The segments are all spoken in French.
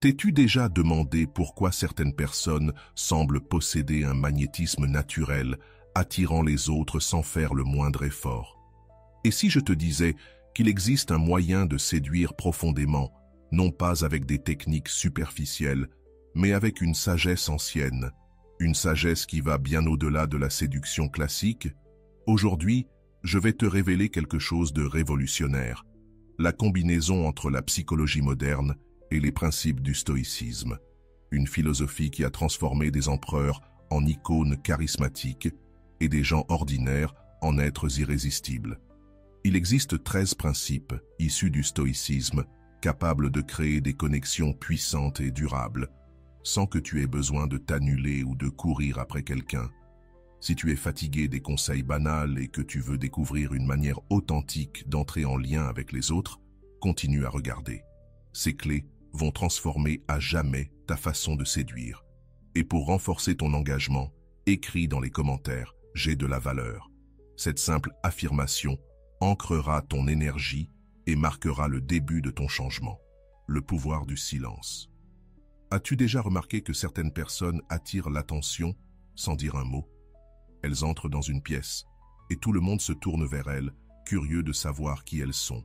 T'es-tu déjà demandé pourquoi certaines personnes semblent posséder un magnétisme naturel, attirant les autres sans faire le moindre effort? Et si je te disais qu'il existe un moyen de séduire profondément, non pas avec des techniques superficielles, mais avec une sagesse ancienne, une sagesse qui va bien au-delà de la séduction classique? Aujourd'hui, je vais te révéler quelque chose de révolutionnaire, la combinaison entre la psychologie moderne et les principes du stoïcisme, une philosophie qui a transformé des empereurs en icônes charismatiques et des gens ordinaires en êtres irrésistibles. Il existe 13 principes issus du stoïcisme capables de créer des connexions puissantes et durables, sans que tu aies besoin de t'annuler ou de courir après quelqu'un. Si tu es fatigué des conseils banals et que tu veux découvrir une manière authentique d'entrer en lien avec les autres, continue à regarder. Ces clés vont transformer à jamais ta façon de séduire. Et pour renforcer ton engagement, écris dans les commentaires « J'ai de la valeur ». Cette simple affirmation ancrera ton énergie et marquera le début de ton changement. Le pouvoir du silence. As-tu déjà remarqué que certaines personnes attirent l'attention sans dire un mot? Elles entrent dans une pièce et tout le monde se tourne vers elles, curieux de savoir qui elles sont.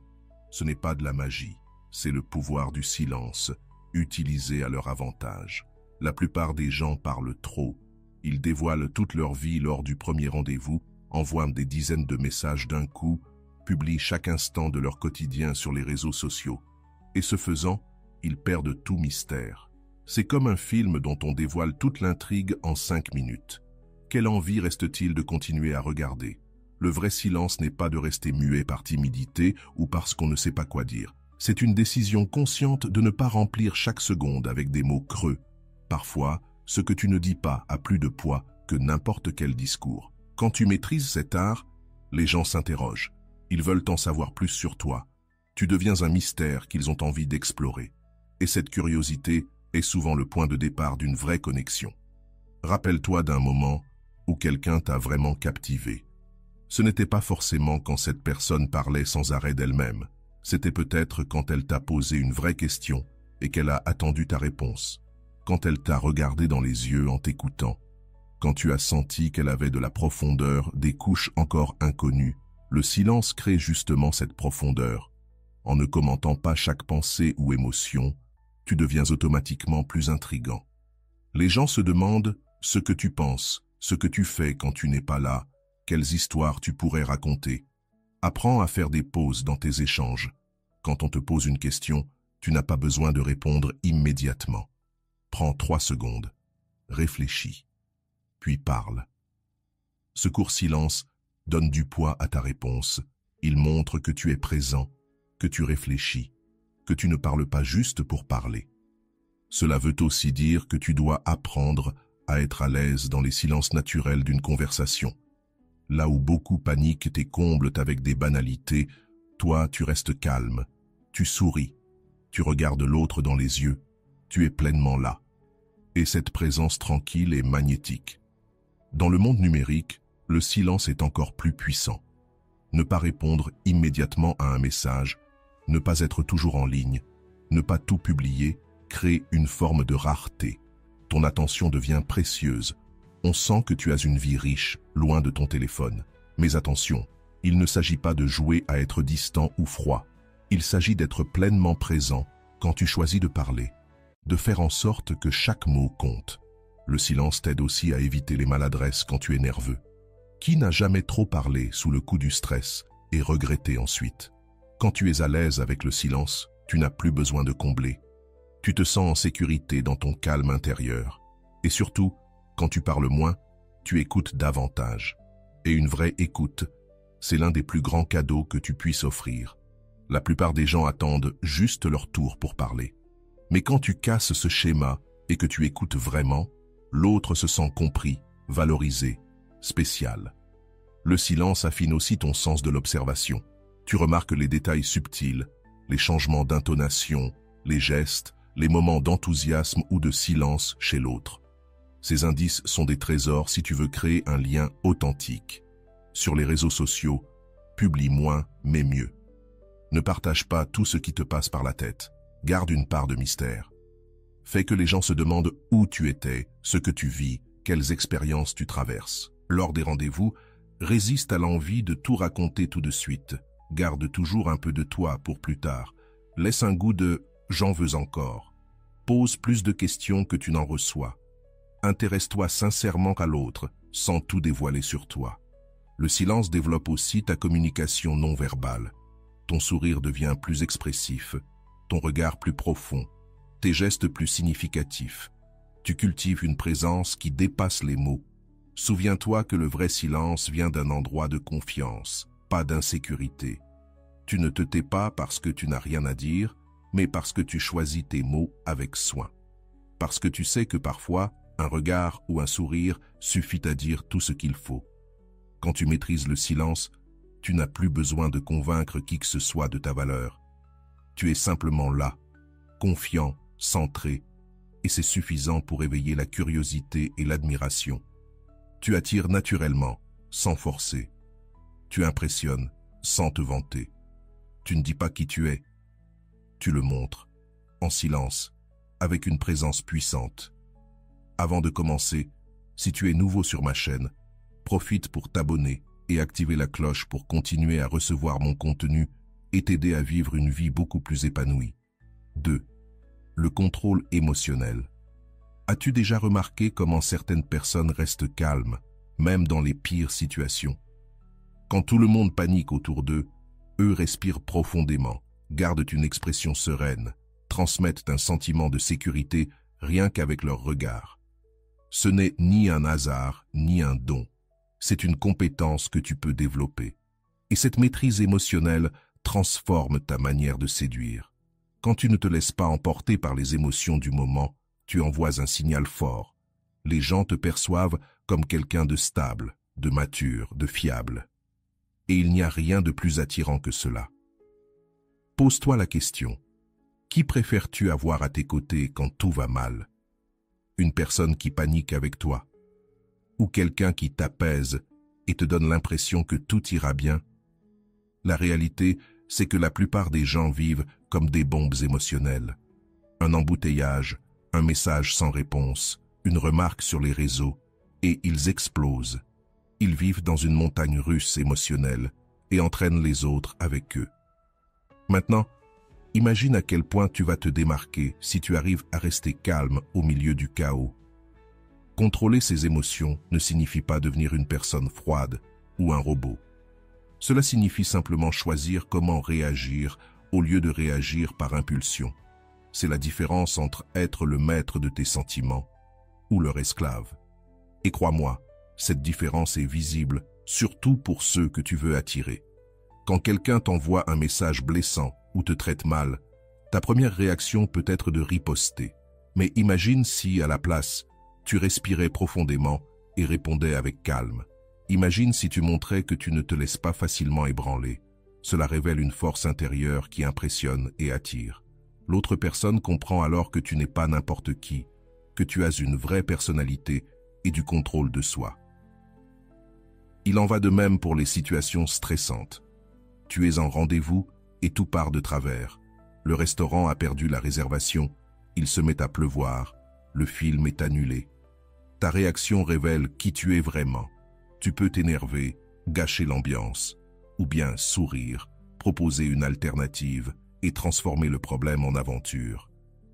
Ce n'est pas de la magie, c'est le pouvoir du silence, utilisé à leur avantage. La plupart des gens parlent trop. Ils dévoilent toute leur vie lors du premier rendez-vous, envoient des dizaines de messages d'un coup, publient chaque instant de leur quotidien sur les réseaux sociaux. Et ce faisant, ils perdent tout mystère. C'est comme un film dont on dévoile toute l'intrigue en 5 minutes. Quelle envie reste-t-il de continuer à regarder? Le vrai silence n'est pas de rester muet par timidité ou parce qu'on ne sait pas quoi dire. C'est une décision consciente de ne pas remplir chaque seconde avec des mots creux. Parfois, ce que tu ne dis pas a plus de poids que n'importe quel discours. Quand tu maîtrises cet art, les gens s'interrogent. Ils veulent en savoir plus sur toi. Tu deviens un mystère qu'ils ont envie d'explorer. Et cette curiosité est souvent le point de départ d'une vraie connexion. Rappelle-toi d'un moment où quelqu'un t'a vraiment captivé. Ce n'était pas forcément quand cette personne parlait sans arrêt d'elle-même. C'était peut-être quand elle t'a posé une vraie question et qu'elle a attendu ta réponse. Quand elle t'a regardé dans les yeux en t'écoutant. Quand tu as senti qu'elle avait de la profondeur, des couches encore inconnues. Le silence crée justement cette profondeur. En ne commentant pas chaque pensée ou émotion, tu deviens automatiquement plus intriguant. Les gens se demandent ce que tu penses, ce que tu fais quand tu n'es pas là, quelles histoires tu pourrais raconter. Apprends à faire des pauses dans tes échanges. Quand on te pose une question, tu n'as pas besoin de répondre immédiatement. Prends 3 secondes, réfléchis, puis parle. Ce court silence donne du poids à ta réponse. Il montre que tu es présent, que tu réfléchis, que tu ne parles pas juste pour parler. Cela veut aussi dire que tu dois apprendre à être à l'aise dans les silences naturels d'une conversation. Là où beaucoup paniquent et comblent avec des banalités, toi tu restes calme, tu souris, tu regardes l'autre dans les yeux, tu es pleinement là. Et cette présence tranquille est magnétique. Dans le monde numérique, le silence est encore plus puissant. Ne pas répondre immédiatement à un message, ne pas être toujours en ligne, ne pas tout publier, crée une forme de rareté. Ton attention devient précieuse. On sent que tu as une vie riche, loin de ton téléphone. Mais attention, il ne s'agit pas de jouer à être distant ou froid. Il s'agit d'être pleinement présent quand tu choisis de parler, de faire en sorte que chaque mot compte. Le silence t'aide aussi à éviter les maladresses quand tu es nerveux. Qui n'a jamais trop parlé sous le coup du stress et regretté ensuite? Quand tu es à l'aise avec le silence, tu n'as plus besoin de combler. Tu te sens en sécurité dans ton calme intérieur. Et surtout, quand tu parles moins, tu écoutes davantage. Et une vraie écoute, c'est l'un des plus grands cadeaux que tu puisses offrir. La plupart des gens attendent juste leur tour pour parler. Mais quand tu casses ce schéma et que tu écoutes vraiment, l'autre se sent compris, valorisé, spécial. Le silence affine aussi ton sens de l'observation. Tu remarques les détails subtils, les changements d'intonation, les gestes, les moments d'enthousiasme ou de silence chez l'autre. Ces indices sont des trésors si tu veux créer un lien authentique. Sur les réseaux sociaux, publie moins mais mieux. Ne partage pas tout ce qui te passe par la tête. Garde une part de mystère. fait que les gens se demandent où tu étais, ce que tu vis, quelles expériences tu traverses. Lors des rendez-vous, résiste à l'envie de tout raconter tout de suite. Garde toujours un peu de toi pour plus tard. Laisse un goût de « j'en veux encore ». Pose plus de questions que tu n'en reçois. Intéresse-toi sincèrement à l'autre, sans tout dévoiler sur toi. Le silence développe aussi ta communication non verbale. Ton sourire devient plus expressif, ton regard plus profond, tes gestes plus significatifs. Tu cultives une présence qui dépasse les mots. Souviens-toi que le vrai silence vient d'un endroit de confiance, pas d'insécurité. Tu ne te tais pas parce que tu n'as rien à dire, mais parce que tu choisis tes mots avec soin. Parce que tu sais que parfois, un regard ou un sourire suffit à dire tout ce qu'il faut. Quand tu maîtrises le silence, tu n'as plus besoin de convaincre qui que ce soit de ta valeur. Tu es simplement là, confiant, centré, et c'est suffisant pour éveiller la curiosité et l'admiration. Tu attires naturellement, sans forcer. Tu impressionnes, sans te vanter. Tu ne dis pas qui tu es. Tu le montres, en silence, avec une présence puissante. Avant de commencer, si tu es nouveau sur ma chaîne, profite pour t'abonner et activer la cloche pour continuer à recevoir mon contenu et t'aider à vivre une vie beaucoup plus épanouie. 2. Le contrôle émotionnel. As-tu déjà remarqué comment certaines personnes restent calmes, même dans les pires situations? Quand tout le monde panique autour d'eux, eux respirent profondément, gardent une expression sereine, transmettent un sentiment de sécurité rien qu'avec leur regard. Ce n'est ni un hasard, ni un don. C'est une compétence que tu peux développer. Et cette maîtrise émotionnelle transforme ta manière de séduire. Quand tu ne te laisses pas emporter par les émotions du moment, tu envoies un signal fort. Les gens te perçoivent comme quelqu'un de stable, de mature, de fiable. Et il n'y a rien de plus attirant que cela. Pose-toi la question. Qui préfères-tu avoir à tes côtés quand tout va mal? Une personne qui panique avec toi? Ou quelqu'un qui t'apaise et te donne l'impression que tout ira bien? La réalité, c'est que la plupart des gens vivent comme des bombes émotionnelles. Un embouteillage, un message sans réponse, une remarque sur les réseaux, et ils explosent. Ils vivent dans une montagne russe émotionnelle et entraînent les autres avec eux. Maintenant, imagine à quel point tu vas te démarquer si tu arrives à rester calme au milieu du chaos. Contrôler ses émotions ne signifie pas devenir une personne froide ou un robot. Cela signifie simplement choisir comment réagir au lieu de réagir par impulsion. C'est la différence entre être le maître de tes sentiments ou leur esclave. Et crois-moi, cette différence est visible, surtout pour ceux que tu veux attirer. Quand quelqu'un t'envoie un message blessant ou te traite mal, ta première réaction peut être de riposter. Mais imagine si, à la place, tu respirais profondément et répondais avec calme. Imagine si tu montrais que tu ne te laisses pas facilement ébranler. Cela révèle une force intérieure qui impressionne et attire. L'autre personne comprend alors que tu n'es pas n'importe qui, que tu as une vraie personnalité et du contrôle de soi. Il en va de même pour les situations stressantes. Tu es en rendez-vous et tout part de travers. Le restaurant a perdu la réservation, il se met à pleuvoir, le film est annulé. Ta réaction révèle qui tu es vraiment. Tu peux t'énerver, gâcher l'ambiance, ou bien sourire, proposer une alternative et transformer le problème en aventure.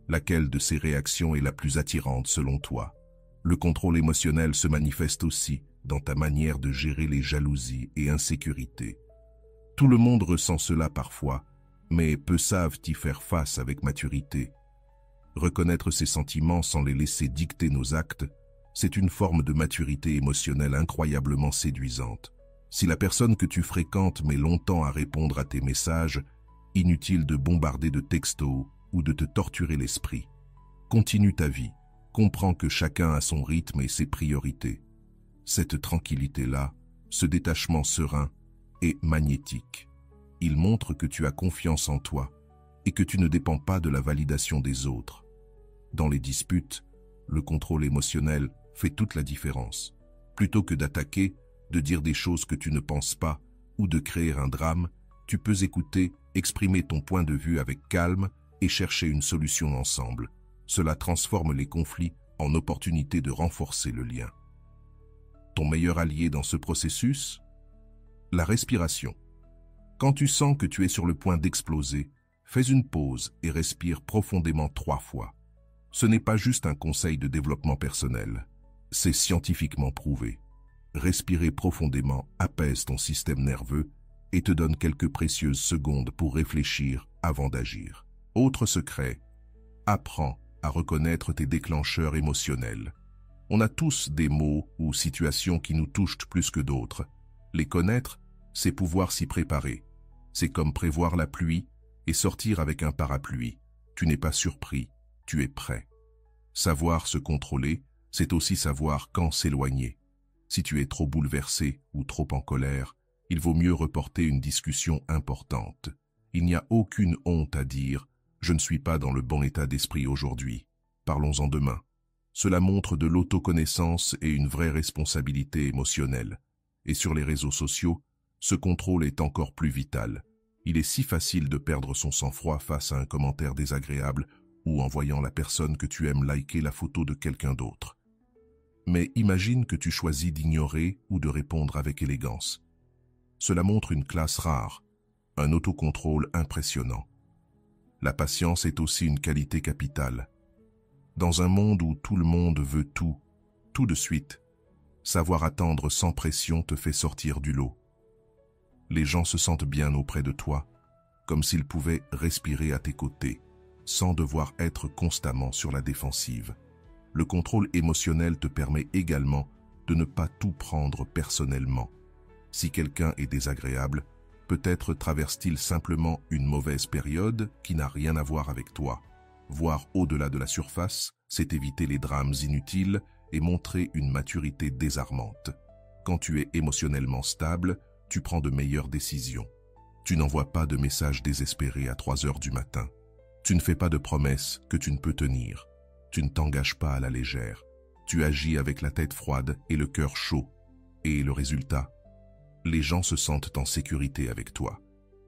Laquelle de ces réactions est la plus attirante selon toi? Le contrôle émotionnel se manifeste aussi dans ta manière de gérer les jalousies et insécurités. Tout le monde ressent cela parfois, mais peu savent y faire face avec maturité. Reconnaître ses sentiments sans les laisser dicter nos actes, c'est une forme de maturité émotionnelle incroyablement séduisante. Si la personne que tu fréquentes met longtemps à répondre à tes messages, inutile de bombarder de textos ou de te torturer l'esprit. Continue ta vie, comprends que chacun a son rythme et ses priorités. Cette tranquillité-là, ce détachement serein, est magnétique. Il montre que tu as confiance en toi et que tu ne dépends pas de la validation des autres. Dans les disputes, le contrôle émotionnel fait toute la différence. Plutôt que d'attaquer, de dire des choses que tu ne penses pas ou de créer un drame, tu peux écouter, exprimer ton point de vue avec calme et chercher une solution ensemble. Cela transforme les conflits en opportunités de renforcer le lien. Ton meilleur allié dans ce processus? La respiration. Quand tu sens que tu es sur le point d'exploser, fais une pause et respire profondément 3 fois. Ce n'est pas juste un conseil de développement personnel, c'est scientifiquement prouvé. Respirer profondément apaise ton système nerveux et te donne quelques précieuses secondes pour réfléchir avant d'agir. Autre secret, apprends à reconnaître tes déclencheurs émotionnels. On a tous des mots ou situations qui nous touchent plus que d'autres. Les connaître, c'est pouvoir s'y préparer. C'est comme prévoir la pluie et sortir avec un parapluie. Tu n'es pas surpris, tu es prêt. Savoir se contrôler, c'est aussi savoir quand s'éloigner. Si tu es trop bouleversé ou trop en colère, il vaut mieux reporter une discussion importante. Il n'y a aucune honte à dire « Je ne suis pas dans le bon état d'esprit aujourd'hui. Parlons-en demain ». Cela montre de l'autoconnaissance et une vraie responsabilité émotionnelle. Et sur les réseaux sociaux, ce contrôle est encore plus vital. Il est si facile de perdre son sang-froid face à un commentaire désagréable ou en voyant la personne que tu aimes liker la photo de quelqu'un d'autre. Mais imagine que tu choisis d'ignorer ou de répondre avec élégance. Cela montre une classe rare, un autocontrôle impressionnant. La patience est aussi une qualité capitale. Dans un monde où tout le monde veut tout de suite, savoir attendre sans pression te fait sortir du lot. Les gens se sentent bien auprès de toi, comme s'ils pouvaient respirer à tes côtés, sans devoir être constamment sur la défensive. Le contrôle émotionnel te permet également de ne pas tout prendre personnellement. Si quelqu'un est désagréable, peut-être traverse-t-il simplement une mauvaise période qui n'a rien à voir avec toi. Voir au-delà de la surface, c'est éviter les drames inutiles et montrer une maturité désarmante. Quand tu es émotionnellement stable, tu prends de meilleures décisions. Tu n'envoies pas de messages désespérés à 3 heures du matin. Tu ne fais pas de promesses que tu ne peux tenir. Tu ne t'engages pas à la légère. Tu agis avec la tête froide et le cœur chaud. Et le résultat? Les gens se sentent en sécurité avec toi.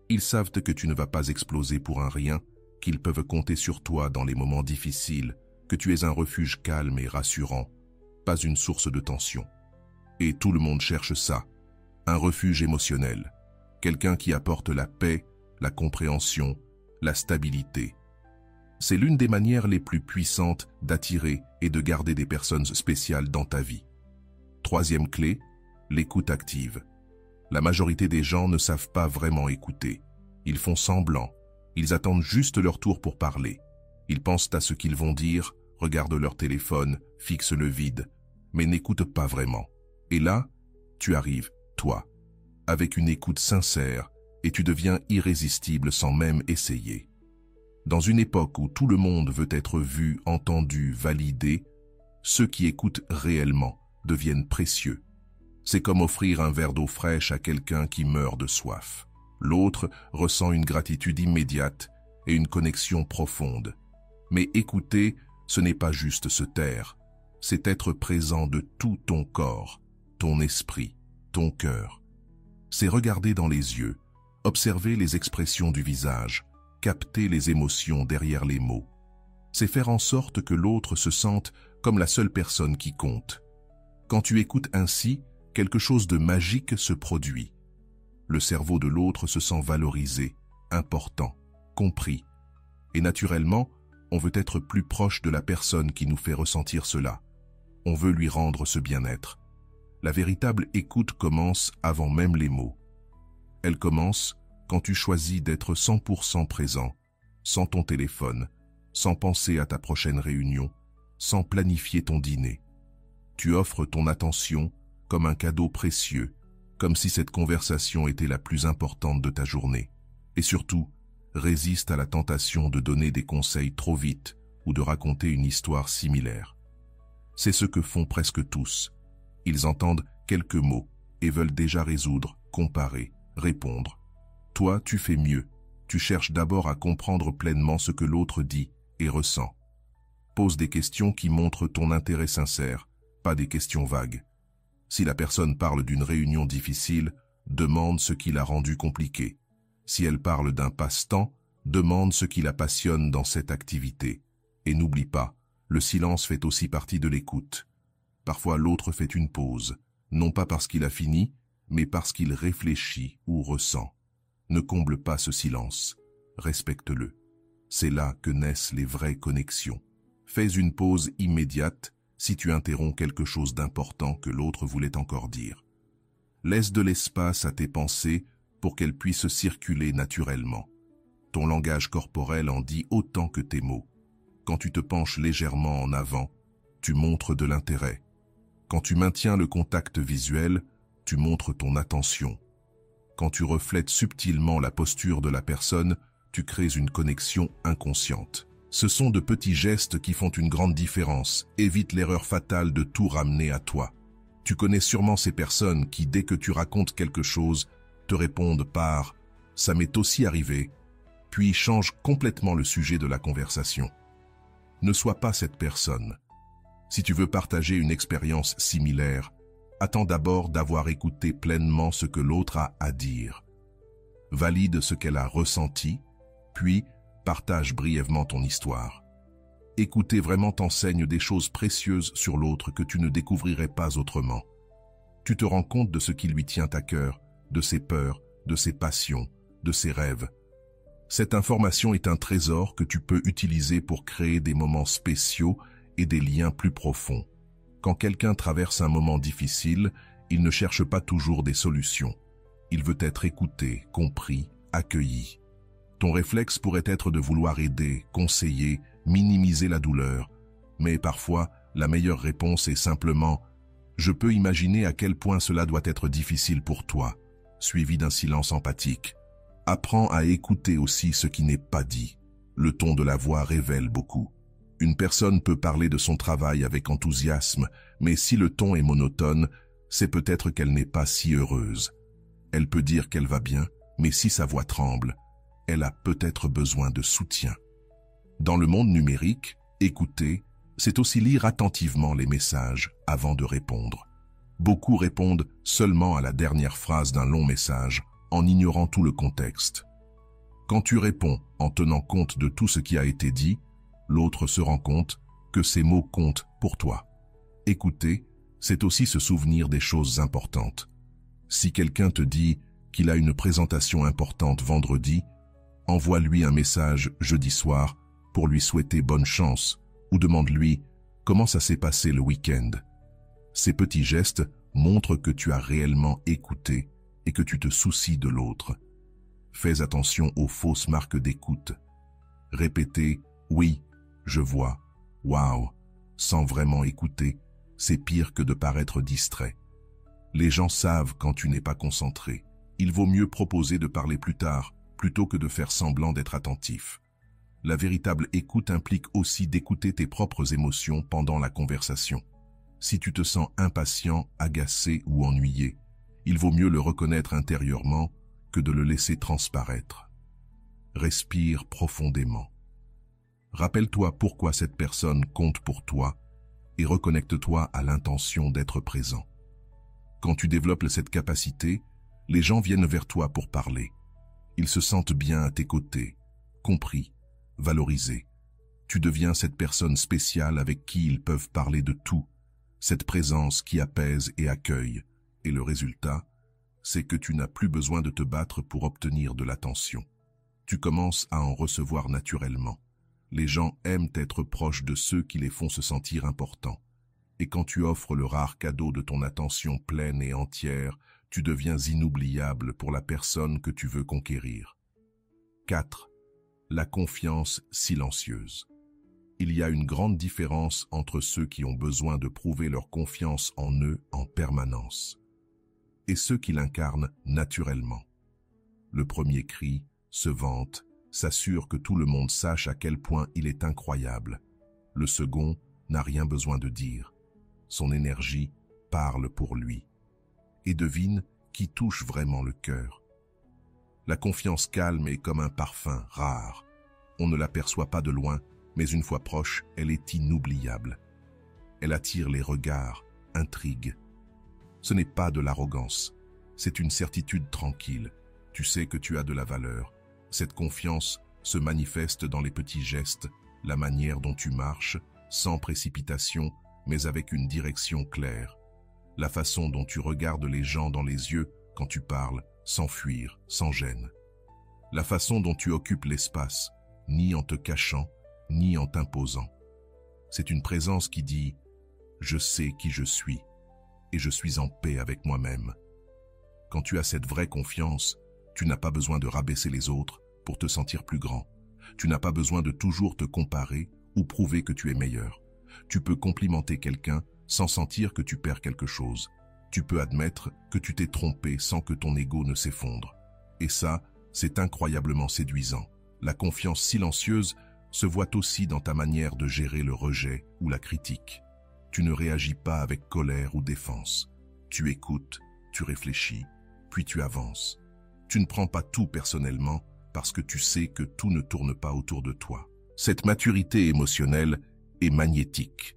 Ils savent que tu ne vas pas exploser pour un rien, qu'ils peuvent compter sur toi dans les moments difficiles, que tu es un refuge calme et rassurant, pas une source de tension. Et tout le monde cherche ça, un refuge émotionnel, quelqu'un qui apporte la paix, la compréhension, la stabilité. C'est l'une des manières les plus puissantes d'attirer et de garder des personnes spéciales dans ta vie. Troisième clé, l'écoute active. La majorité des gens ne savent pas vraiment écouter. Ils font semblant. Ils attendent juste leur tour pour parler. Ils pensent à ce qu'ils vont dire, regardent leur téléphone, fixent le vide, mais n'écoutent pas vraiment. Et là, tu arrives, toi, avec une écoute sincère, et tu deviens irrésistible sans même essayer. Dans une époque où tout le monde veut être vu, entendu, validé, ceux qui écoutent réellement deviennent précieux. C'est comme offrir un verre d'eau fraîche à quelqu'un qui meurt de soif. L'autre ressent une gratitude immédiate et une connexion profonde. Mais écouter, ce n'est pas juste se taire, c'est être présent de tout ton corps, ton esprit, ton cœur. C'est regarder dans les yeux, observer les expressions du visage, capter les émotions derrière les mots. C'est faire en sorte que l'autre se sente comme la seule personne qui compte. Quand tu écoutes ainsi, quelque chose de magique se produit. Le cerveau de l'autre se sent valorisé, important, compris. Et naturellement, on veut être plus proche de la personne qui nous fait ressentir cela. On veut lui rendre ce bien-être. La véritable écoute commence avant même les mots. Elle commence quand tu choisis d'être 100% présent, sans ton téléphone, sans penser à ta prochaine réunion, sans planifier ton dîner. Tu offres ton attention comme un cadeau précieux, comme si cette conversation était la plus importante de ta journée. Et surtout, résiste à la tentation de donner des conseils trop vite ou de raconter une histoire similaire. C'est ce que font presque tous. Ils entendent quelques mots et veulent déjà résoudre, comparer, répondre. Toi, tu fais mieux. Tu cherches d'abord à comprendre pleinement ce que l'autre dit et ressent. Pose des questions qui montrent ton intérêt sincère, pas des questions vagues. Si la personne parle d'une réunion difficile, demande ce qui l'a rendue compliquée. Si elle parle d'un passe-temps, demande ce qui la passionne dans cette activité. Et n'oublie pas, le silence fait aussi partie de l'écoute. Parfois l'autre fait une pause, non pas parce qu'il a fini, mais parce qu'il réfléchit ou ressent. Ne comble pas ce silence, respecte-le. C'est là que naissent les vraies connexions. Fais une pause immédiate si tu interromps quelque chose d'important que l'autre voulait encore dire. Laisse de l'espace à tes pensées pour qu'elles puissent circuler naturellement. Ton langage corporel en dit autant que tes mots. Quand tu te penches légèrement en avant, tu montres de l'intérêt. Quand tu maintiens le contact visuel, tu montres ton attention. Quand tu reflètes subtilement la posture de la personne, tu crées une connexion inconsciente. Ce sont de petits gestes qui font une grande différence. Évite l'erreur fatale de tout ramener à toi. Tu connais sûrement ces personnes qui, dès que tu racontes quelque chose, te répondent par « ça m'est aussi arrivé », puis changent complètement le sujet de la conversation. Ne sois pas cette personne. Si tu veux partager une expérience similaire, attends d'abord d'avoir écouté pleinement ce que l'autre a à dire. Valide ce qu'elle a ressenti, puis partage brièvement ton histoire. Écouter vraiment t'enseigne des choses précieuses sur l'autre que tu ne découvrirais pas autrement. Tu te rends compte de ce qui lui tient à cœur, de ses peurs, de ses passions, de ses rêves. Cette information est un trésor que tu peux utiliser pour créer des moments spéciaux et des liens plus profonds. Quand quelqu'un traverse un moment difficile, il ne cherche pas toujours des solutions. Il veut être écouté, compris, accueilli. Ton réflexe pourrait être de vouloir aider, conseiller, minimiser la douleur. Mais parfois, la meilleure réponse est simplement « Je peux imaginer à quel point cela doit être difficile pour toi », suivi d'un silence empathique. Apprends à écouter aussi ce qui n'est pas dit. Le ton de la voix révèle beaucoup. Une personne peut parler de son travail avec enthousiasme, mais si le ton est monotone, c'est peut-être qu'elle n'est pas si heureuse. Elle peut dire qu'elle va bien, mais si sa voix tremble, elle a peut-être besoin de soutien. Dans le monde numérique, écouter, c'est aussi lire attentivement les messages avant de répondre. Beaucoup répondent seulement à la dernière phrase d'un long message, en ignorant tout le contexte. Quand tu réponds en tenant compte de tout ce qui a été dit, l'autre se rend compte que ces mots comptent pour toi. Écouter, c'est aussi se souvenir des choses importantes. Si quelqu'un te dit qu'il a une présentation importante vendredi, envoie-lui un message jeudi soir pour lui souhaiter bonne chance ou demande-lui comment ça s'est passé le week-end. Ces petits gestes montrent que tu as réellement écouté et que tu te soucies de l'autre. Fais attention aux fausses marques d'écoute. Répéter « oui », « je vois »,« waouh », sans vraiment écouter, c'est pire que de paraître distrait. Les gens savent quand tu n'es pas concentré. Il vaut mieux proposer de parler plus tard, plutôt que de faire semblant d'être attentif. La véritable écoute implique aussi d'écouter tes propres émotions pendant la conversation. Si tu te sens impatient, agacé ou ennuyé, il vaut mieux le reconnaître intérieurement que de le laisser transparaître. Respire profondément. Rappelle-toi pourquoi cette personne compte pour toi et reconnecte-toi à l'intention d'être présent. Quand tu développes cette capacité, les gens viennent vers toi pour parler. Ils se sentent bien à tes côtés, compris, valorisés. Tu deviens cette personne spéciale avec qui ils peuvent parler de tout, cette présence qui apaise et accueille. Et le résultat, c'est que tu n'as plus besoin de te battre pour obtenir de l'attention. Tu commences à en recevoir naturellement. Les gens aiment être proches de ceux qui les font se sentir importants. Et quand tu offres le rare cadeau de ton attention pleine et entière, tu deviens inoubliable pour la personne que tu veux conquérir. 4. La confiance silencieuse. Il y a une grande différence entre ceux qui ont besoin de prouver leur confiance en eux en permanence et ceux qui l'incarnent naturellement. Le premier crie, se vante, s'assure que tout le monde sache à quel point il est incroyable. Le second n'a rien besoin de dire. Son énergie parle pour lui. Et devine qui touche vraiment le cœur. La confiance calme est comme un parfum rare. On ne l'aperçoit pas de loin, mais une fois proche, elle est inoubliable. Elle attire les regards, intrigue. Ce n'est pas de l'arrogance, c'est une certitude tranquille. Tu sais que tu as de la valeur. Cette confiance se manifeste dans les petits gestes, la manière dont tu marches, sans précipitation, mais avec une direction claire. La façon dont tu regardes les gens dans les yeux quand tu parles, sans fuir, sans gêne. La façon dont tu occupes l'espace, ni en te cachant, ni en t'imposant. C'est une présence qui dit « Je sais qui je suis et je suis en paix avec moi-même ». Quand tu as cette vraie confiance, tu n'as pas besoin de rabaisser les autres pour te sentir plus grand. Tu n'as pas besoin de toujours te comparer ou prouver que tu es meilleur. Tu peux complimenter quelqu'un sans sentir que tu perds quelque chose. Tu peux admettre que tu t'es trompé sans que ton ego ne s'effondre. Et ça, c'est incroyablement séduisant. La confiance silencieuse se voit aussi dans ta manière de gérer le rejet ou la critique. Tu ne réagis pas avec colère ou défense. Tu écoutes, tu réfléchis, puis tu avances. Tu ne prends pas tout personnellement parce que tu sais que tout ne tourne pas autour de toi. Cette maturité émotionnelle est magnétique.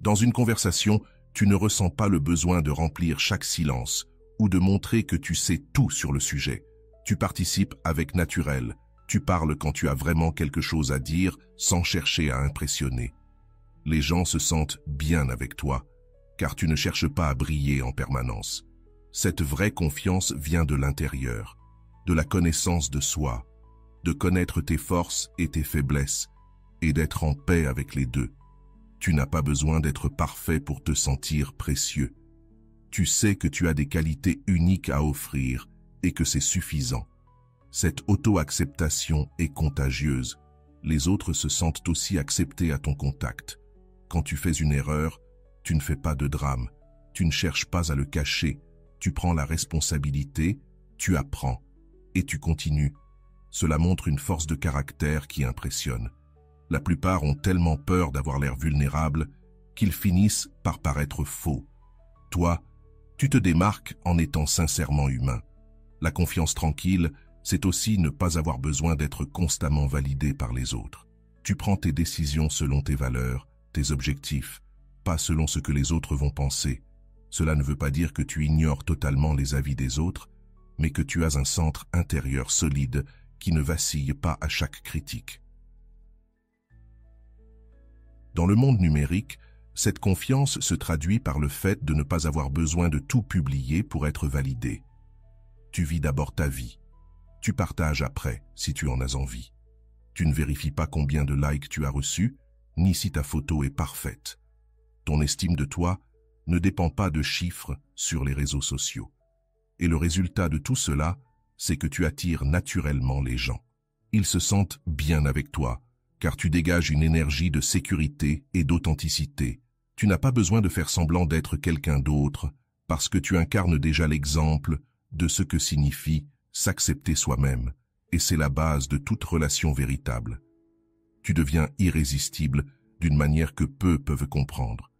Dans une conversation, tu ne ressens pas le besoin de remplir chaque silence ou de montrer que tu sais tout sur le sujet. Tu participes avec naturel. Tu parles quand tu as vraiment quelque chose à dire sans chercher à impressionner. Les gens se sentent bien avec toi, car tu ne cherches pas à briller en permanence. Cette vraie confiance vient de l'intérieur, de la connaissance de soi, de connaître tes forces et tes faiblesses, et d'être en paix avec les deux. Tu n'as pas besoin d'être parfait pour te sentir précieux. Tu sais que tu as des qualités uniques à offrir et que c'est suffisant. Cette auto-acceptation est contagieuse. Les autres se sentent aussi acceptés à ton contact. Quand tu fais une erreur, tu ne fais pas de drame. Tu ne cherches pas à le cacher. Tu prends la responsabilité, tu apprends et tu continues. Cela montre une force de caractère qui impressionne. La plupart ont tellement peur d'avoir l'air vulnérable qu'ils finissent par paraître faux. Toi, tu te démarques en étant sincèrement humain. La confiance tranquille, c'est aussi ne pas avoir besoin d'être constamment validé par les autres. Tu prends tes décisions selon tes valeurs, tes objectifs, pas selon ce que les autres vont penser. Cela ne veut pas dire que tu ignores totalement les avis des autres, mais que tu as un centre intérieur solide qui ne vacille pas à chaque critique. Dans le monde numérique, cette confiance se traduit par le fait de ne pas avoir besoin de tout publier pour être validé. Tu vis d'abord ta vie. Tu partages après, si tu en as envie. Tu ne vérifies pas combien de likes tu as reçus, ni si ta photo est parfaite. Ton estime de toi ne dépend pas de chiffres sur les réseaux sociaux. Et le résultat de tout cela, c'est que tu attires naturellement les gens. Ils se sentent bien avec toi, car tu dégages une énergie de sécurité et d'authenticité. Tu n'as pas besoin de faire semblant d'être quelqu'un d'autre, parce que tu incarnes déjà l'exemple de ce que signifie s'accepter soi-même, et c'est la base de toute relation véritable. Tu deviens irrésistible d'une manière que peu peuvent comprendre.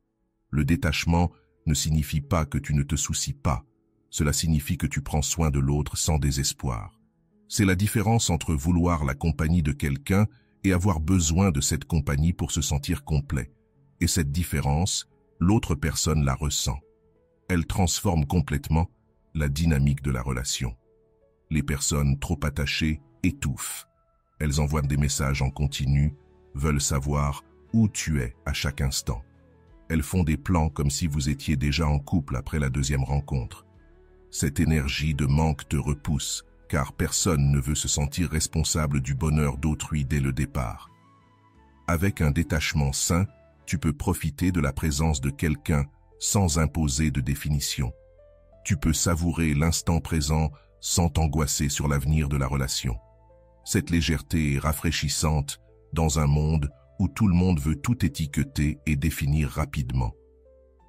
Le détachement ne signifie pas que tu ne te soucies pas, cela signifie que tu prends soin de l'autre sans désespoir. C'est la différence entre vouloir la compagnie de quelqu'un et avoir besoin de cette compagnie pour se sentir complet. Et cette différence, l'autre personne la ressent. Elle transforme complètement la dynamique de la relation. Les personnes trop attachées étouffent. Elles envoient des messages en continu, veulent savoir où tu es à chaque instant. Elles font des plans comme si vous étiez déjà en couple après la deuxième rencontre. Cette énergie de manque te repousse, car personne ne veut se sentir responsable du bonheur d'autrui dès le départ. Avec un détachement sain, tu peux profiter de la présence de quelqu'un sans imposer de définition. Tu peux savourer l'instant présent sans t'angoisser sur l'avenir de la relation. Cette légèreté est rafraîchissante dans un monde où tout le monde veut tout étiqueter et définir rapidement.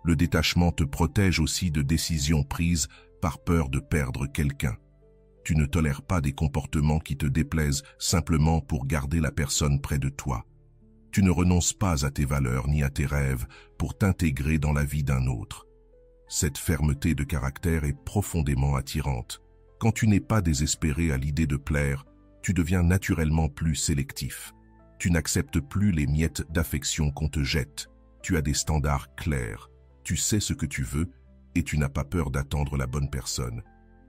Le détachement te protège aussi de décisions prises par peur de perdre quelqu'un. Tu ne tolères pas des comportements qui te déplaisent simplement pour garder la personne près de toi. Tu ne renonces pas à tes valeurs ni à tes rêves pour t'intégrer dans la vie d'un autre. Cette fermeté de caractère est profondément attirante. Quand tu n'es pas désespéré à l'idée de plaire, tu deviens naturellement plus sélectif. Tu n'acceptes plus les miettes d'affection qu'on te jette. Tu as des standards clairs. Tu sais ce que tu veux et tu n'as pas peur d'attendre la bonne personne.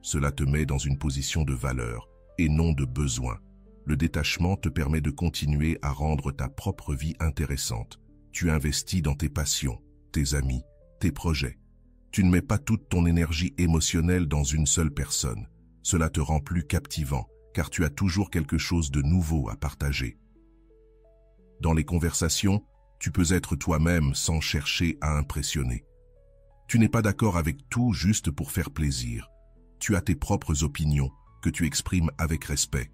Cela te met dans une position de valeur et non de besoin. Le détachement te permet de continuer à rendre ta propre vie intéressante. Tu investis dans tes passions, tes amis, tes projets. Tu ne mets pas toute ton énergie émotionnelle dans une seule personne. Cela te rend plus captivant, car tu as toujours quelque chose de nouveau à partager. Dans les conversations, tu peux être toi-même sans chercher à impressionner. Tu n'es pas d'accord avec tout juste pour faire plaisir. Tu as tes propres opinions que tu exprimes avec respect.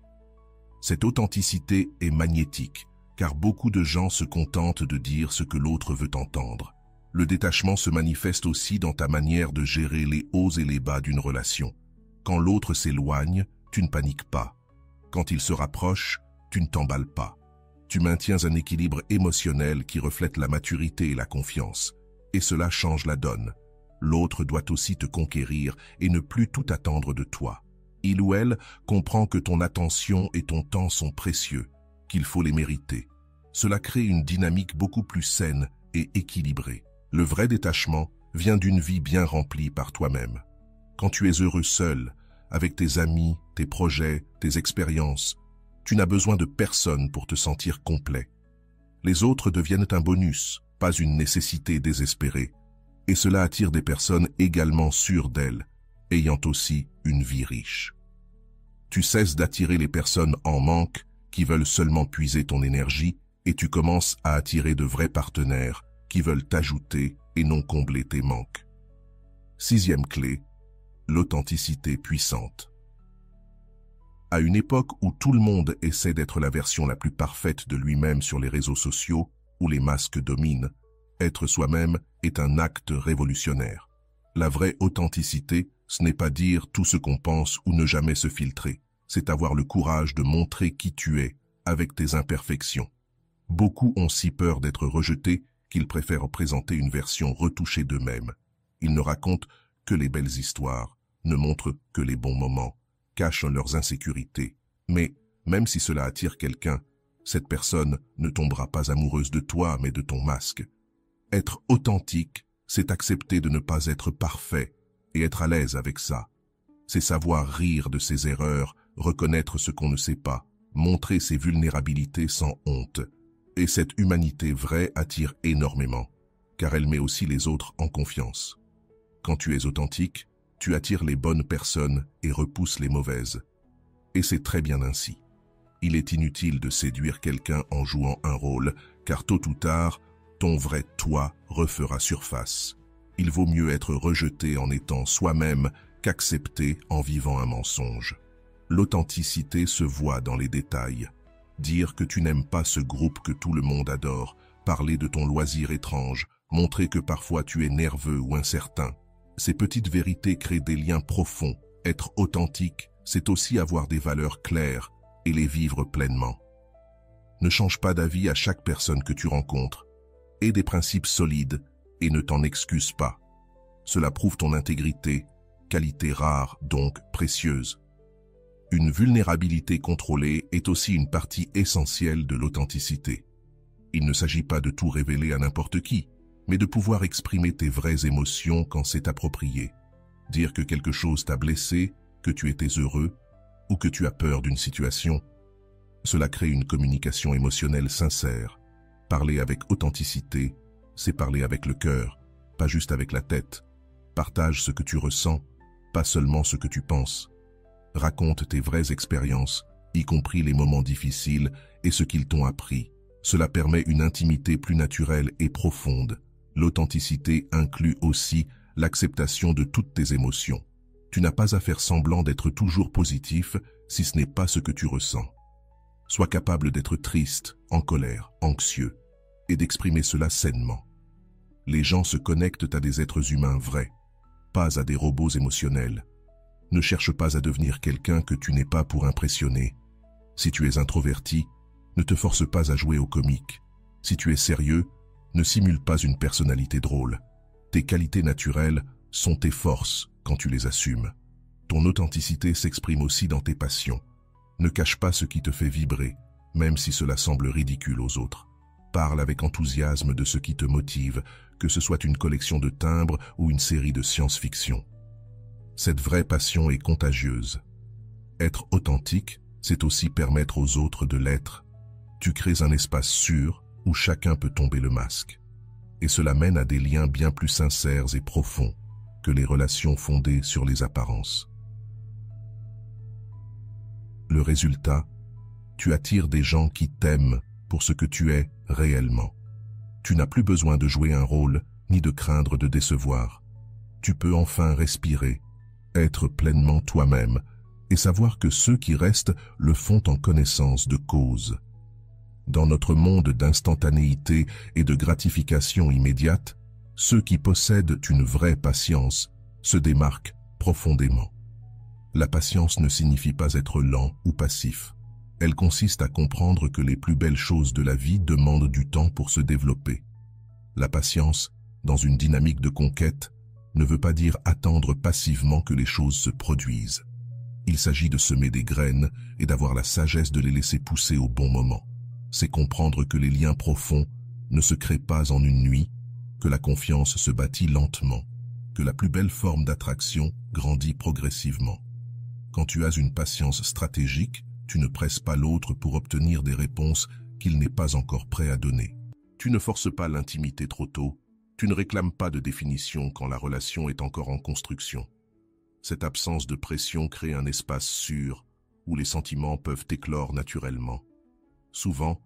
Cette authenticité est magnétique, car beaucoup de gens se contentent de dire ce que l'autre veut entendre. Le détachement se manifeste aussi dans ta manière de gérer les hauts et les bas d'une relation. Quand l'autre s'éloigne, tu ne paniques pas. Quand il se rapproche, tu ne t'emballes pas. Tu maintiens un équilibre émotionnel qui reflète la maturité et la confiance. Et cela change la donne. L'autre doit aussi te conquérir et ne plus tout attendre de toi. Il ou elle comprend que ton attention et ton temps sont précieux, qu'il faut les mériter. Cela crée une dynamique beaucoup plus saine et équilibrée. Le vrai détachement vient d'une vie bien remplie par toi-même. Quand tu es heureux seul, avec tes amis, tes projets, tes expériences, tu n'as besoin de personne pour te sentir complet. Les autres deviennent un bonus, pas une nécessité désespérée. Et cela attire des personnes également sûres d'elles, ayant aussi une vie riche. Tu cesses d'attirer les personnes en manque qui veulent seulement puiser ton énergie et tu commences à attirer de vrais partenaires qui veulent t'ajouter et non combler tes manques. 6e clé, l'authenticité puissante. À une époque où tout le monde essaie d'être la version la plus parfaite de lui-même sur les réseaux sociaux, où les masques dominent, être soi-même est un acte révolutionnaire. La vraie authenticité, ce n'est pas dire tout ce qu'on pense ou ne jamais se filtrer. C'est avoir le courage de montrer qui tu es, avec tes imperfections. Beaucoup ont si peur d'être rejetés qu'ils préfèrent présenter une version retouchée d'eux-mêmes. Ils ne racontent que les belles histoires, ne montrent que les bons moments, cachent leurs insécurités. Mais, même si cela attire quelqu'un, cette personne ne tombera pas amoureuse de toi, mais de ton masque. Être authentique, c'est accepter de ne pas être parfait et être à l'aise avec ça. C'est savoir rire de ses erreurs, reconnaître ce qu'on ne sait pas, montrer ses vulnérabilités sans honte. Et cette humanité vraie attire énormément, car elle met aussi les autres en confiance. Quand tu es authentique, tu attires les bonnes personnes et repousses les mauvaises. Et c'est très bien ainsi. Il est inutile de séduire quelqu'un en jouant un rôle, car tôt ou tard, ton vrai toi refera surface. Il vaut mieux être rejeté en étant soi-même qu'accepté en vivant un mensonge. L'authenticité se voit dans les détails. Dire que tu n'aimes pas ce groupe que tout le monde adore, parler de ton loisir étrange, montrer que parfois tu es nerveux ou incertain. Ces petites vérités créent des liens profonds. Être authentique, c'est aussi avoir des valeurs claires et les vivre pleinement. Ne change pas d'avis à chaque personne que tu rencontres. Aie des principes solides et ne t'en excuse pas. Cela prouve ton intégrité, qualité rare donc précieuse. Une vulnérabilité contrôlée est aussi une partie essentielle de l'authenticité. Il ne s'agit pas de tout révéler à n'importe qui, mais de pouvoir exprimer tes vraies émotions quand c'est approprié. Dire que quelque chose t'a blessé, que tu étais heureux ou que tu as peur d'une situation. Cela crée une communication émotionnelle sincère. Parler avec authenticité, c'est parler avec le cœur, pas juste avec la tête. Partage ce que tu ressens, pas seulement ce que tu penses. Raconte tes vraies expériences, y compris les moments difficiles et ce qu'ils t'ont appris. Cela permet une intimité plus naturelle et profonde. L'authenticité inclut aussi l'acceptation de toutes tes émotions. Tu n'as pas à faire semblant d'être toujours positif si ce n'est pas ce que tu ressens. Sois capable d'être triste, en colère, anxieux, et d'exprimer cela sainement. Les gens se connectent à des êtres humains vrais, pas à des robots émotionnels. Ne cherche pas à devenir quelqu'un que tu n'es pas pour impressionner. Si tu es introverti, ne te force pas à jouer au comique. Si tu es sérieux, ne simule pas une personnalité drôle. Tes qualités naturelles sont tes forces quand tu les assumes. Ton authenticité s'exprime aussi dans tes passions. Ne cache pas ce qui te fait vibrer, même si cela semble ridicule aux autres. Parle avec enthousiasme de ce qui te motive, que ce soit une collection de timbres ou une série de science-fiction. Cette vraie passion est contagieuse. Être authentique, c'est aussi permettre aux autres de l'être. Tu crées un espace sûr où chacun peut tomber le masque. Et cela mène à des liens bien plus sincères et profonds que les relations fondées sur les apparences. Le résultat, tu attires des gens qui t'aiment pour ce que tu es réellement. Tu n'as plus besoin de jouer un rôle ni de craindre de décevoir. Tu peux enfin respirer, être pleinement toi-même et savoir que ceux qui restent le font en connaissance de cause. Dans notre monde d'instantanéité et de gratification immédiate, ceux qui possèdent une vraie patience se démarquent profondément. La patience ne signifie pas être lent ou passif. Elle consiste à comprendre que les plus belles choses de la vie demandent du temps pour se développer. La patience, dans une dynamique de conquête, ne veut pas dire attendre passivement que les choses se produisent. Il s'agit de semer des graines et d'avoir la sagesse de les laisser pousser au bon moment. C'est comprendre que les liens profonds ne se créent pas en une nuit, que la confiance se bâtit lentement, que la plus belle forme d'attraction grandit progressivement. Quand tu as une patience stratégique, tu ne presses pas l'autre pour obtenir des réponses qu'il n'est pas encore prêt à donner. Tu ne forces pas l'intimité trop tôt, tu ne réclames pas de définition quand la relation est encore en construction. Cette absence de pression crée un espace sûr où les sentiments peuvent éclore naturellement. Souvent,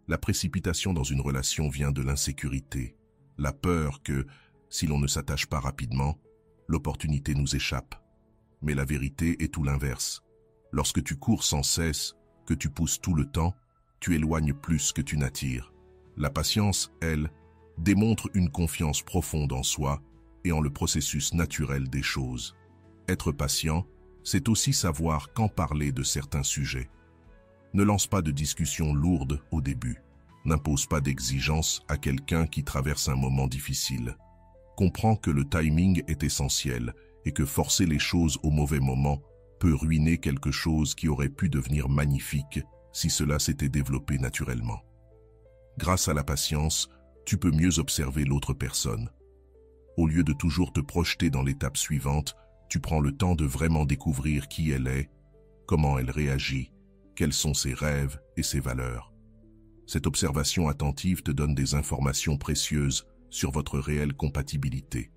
la précipitation dans une relation vient de l'insécurité, la peur que, si l'on ne s'attache pas rapidement, l'opportunité nous échappe. Mais la vérité est tout l'inverse. Lorsque tu cours sans cesse, que tu pousses tout le temps, tu éloignes plus que tu n'attires. La patience, elle, démontre une confiance profonde en soi et en le processus naturel des choses. Être patient, c'est aussi savoir quand parler de certains sujets. Ne lance pas de discussions lourdes au début. N'impose pas d'exigences à quelqu'un qui traverse un moment difficile. Comprends que le timing est essentiel et que forcer les choses au mauvais moment peut ruiner quelque chose qui aurait pu devenir magnifique si cela s'était développé naturellement. Grâce à la patience, tu peux mieux observer l'autre personne. Au lieu de toujours te projeter dans l'étape suivante, tu prends le temps de vraiment découvrir qui elle est, comment elle réagit, quels sont ses rêves et ses valeurs. Cette observation attentive te donne des informations précieuses sur votre réelle compatibilité.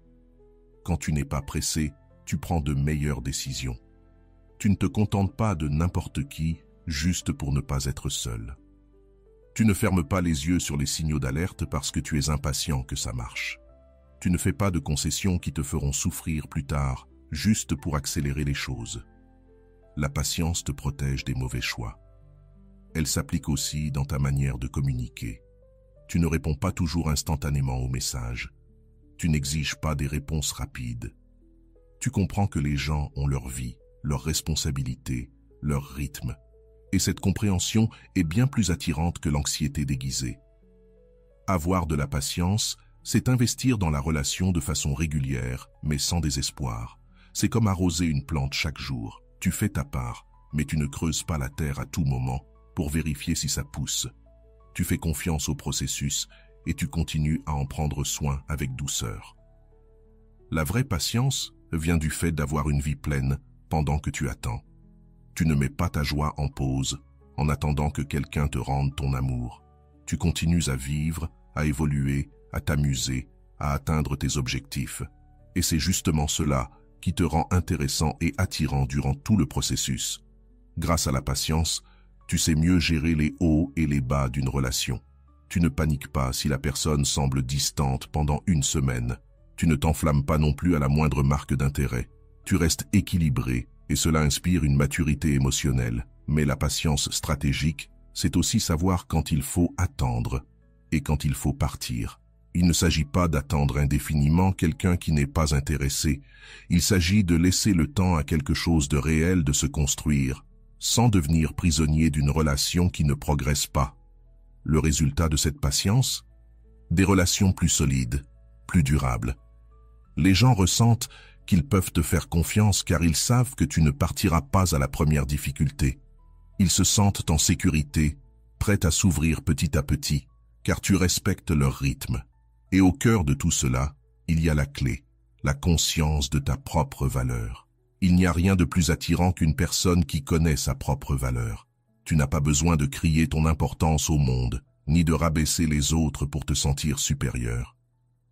Quand tu n'es pas pressé, tu prends de meilleures décisions. Tu ne te contentes pas de n'importe qui, juste pour ne pas être seul. Tu ne fermes pas les yeux sur les signaux d'alerte parce que tu es impatient que ça marche. Tu ne fais pas de concessions qui te feront souffrir plus tard, juste pour accélérer les choses. La patience te protège des mauvais choix. Elle s'applique aussi dans ta manière de communiquer. Tu ne réponds pas toujours instantanément aux messages. Tu n'exiges pas des réponses rapides. Tu comprends que les gens ont leur vie, leurs responsabilités, leur rythme. Et cette compréhension est bien plus attirante que l'anxiété déguisée. Avoir de la patience, c'est investir dans la relation de façon régulière, mais sans désespoir. C'est comme arroser une plante chaque jour. Tu fais ta part, mais tu ne creuses pas la terre à tout moment pour vérifier si ça pousse. Tu fais confiance au processus et tu continues à en prendre soin avec douceur. La vraie patience vient du fait d'avoir une vie pleine pendant que tu attends. Tu ne mets pas ta joie en pause en attendant que quelqu'un te rende ton amour. Tu continues à vivre, à évoluer, à t'amuser, à atteindre tes objectifs. Et c'est justement cela qui te rend intéressant et attirant durant tout le processus. Grâce à la patience, tu sais mieux gérer les hauts et les bas d'une relation. Tu ne paniques pas si la personne semble distante pendant une semaine. Tu ne t'enflammes pas non plus à la moindre marque d'intérêt. Tu restes équilibré et cela inspire une maturité émotionnelle. Mais la patience stratégique, c'est aussi savoir quand il faut attendre et quand il faut partir. Il ne s'agit pas d'attendre indéfiniment quelqu'un qui n'est pas intéressé. Il s'agit de laisser le temps à quelque chose de réel de se construire, sans devenir prisonnier d'une relation qui ne progresse pas. Le résultat de cette patience? Des relations plus solides, plus durables. Les gens ressentent qu'ils peuvent te faire confiance car ils savent que tu ne partiras pas à la première difficulté. Ils se sentent en sécurité, prêts à s'ouvrir petit à petit, car tu respectes leur rythme. Et au cœur de tout cela, il y a la clé, la conscience de ta propre valeur. Il n'y a rien de plus attirant qu'une personne qui connaît sa propre valeur. Tu n'as pas besoin de crier ton importance au monde, ni de rabaisser les autres pour te sentir supérieur.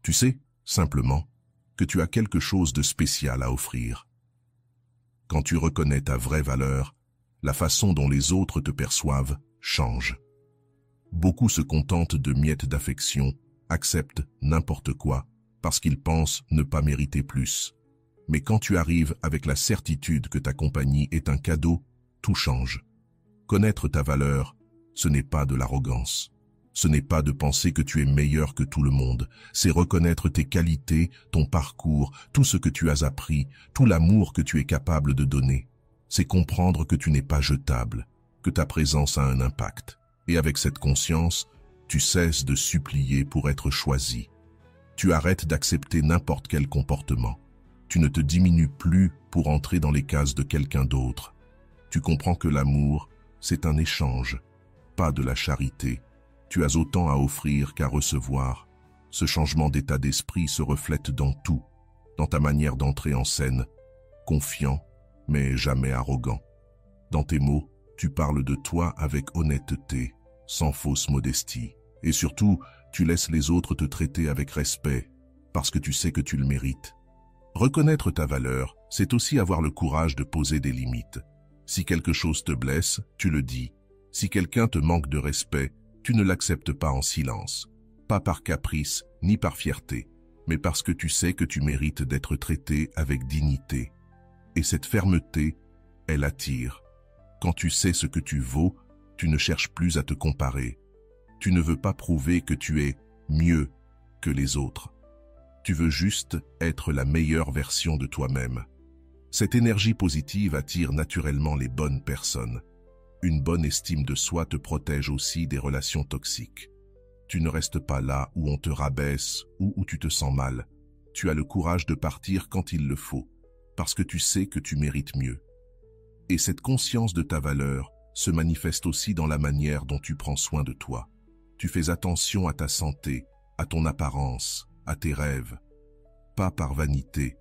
Tu sais, simplement, que tu as quelque chose de spécial à offrir. Quand tu reconnais ta vraie valeur, la façon dont les autres te perçoivent change. Beaucoup se contentent de miettes d'affection, acceptent n'importe quoi, parce qu'ils pensent ne pas mériter plus. Mais quand tu arrives avec la certitude que ta compagnie est un cadeau, tout change. Connaître ta valeur, ce n'est pas de l'arrogance. Ce n'est pas de penser que tu es meilleur que tout le monde. C'est reconnaître tes qualités, ton parcours, tout ce que tu as appris, tout l'amour que tu es capable de donner. C'est comprendre que tu n'es pas jetable, que ta présence a un impact. Et avec cette conscience, tu cesses de supplier pour être choisi. Tu arrêtes d'accepter n'importe quel comportement. Tu ne te diminues plus pour entrer dans les cases de quelqu'un d'autre. Tu comprends que l'amour, c'est un échange, pas de la charité. Tu as autant à offrir qu'à recevoir. Ce changement d'état d'esprit se reflète dans tout, dans ta manière d'entrer en scène, confiant, mais jamais arrogant. Dans tes mots, tu parles de toi avec honnêteté, sans fausse modestie. Et surtout, tu laisses les autres te traiter avec respect, parce que tu sais que tu le mérites. Reconnaître ta valeur, c'est aussi avoir le courage de poser des limites. Si quelque chose te blesse, tu le dis. Si quelqu'un te manque de respect, tu ne l'acceptes pas en silence. Pas par caprice, ni par fierté, mais parce que tu sais que tu mérites d'être traité avec dignité. Et cette fermeté, elle attire. Quand tu sais ce que tu vaux, tu ne cherches plus à te comparer. Tu ne veux pas prouver que tu es mieux que les autres. Tu veux juste être la meilleure version de toi-même. Cette énergie positive attire naturellement les bonnes personnes. Une bonne estime de soi te protège aussi des relations toxiques. Tu ne restes pas là où on te rabaisse ou où tu te sens mal. Tu as le courage de partir quand il le faut, parce que tu sais que tu mérites mieux. Et cette conscience de ta valeur se manifeste aussi dans la manière dont tu prends soin de toi. Tu fais attention à ta santé, à ton apparence, à tes rêves. Pas par vanité,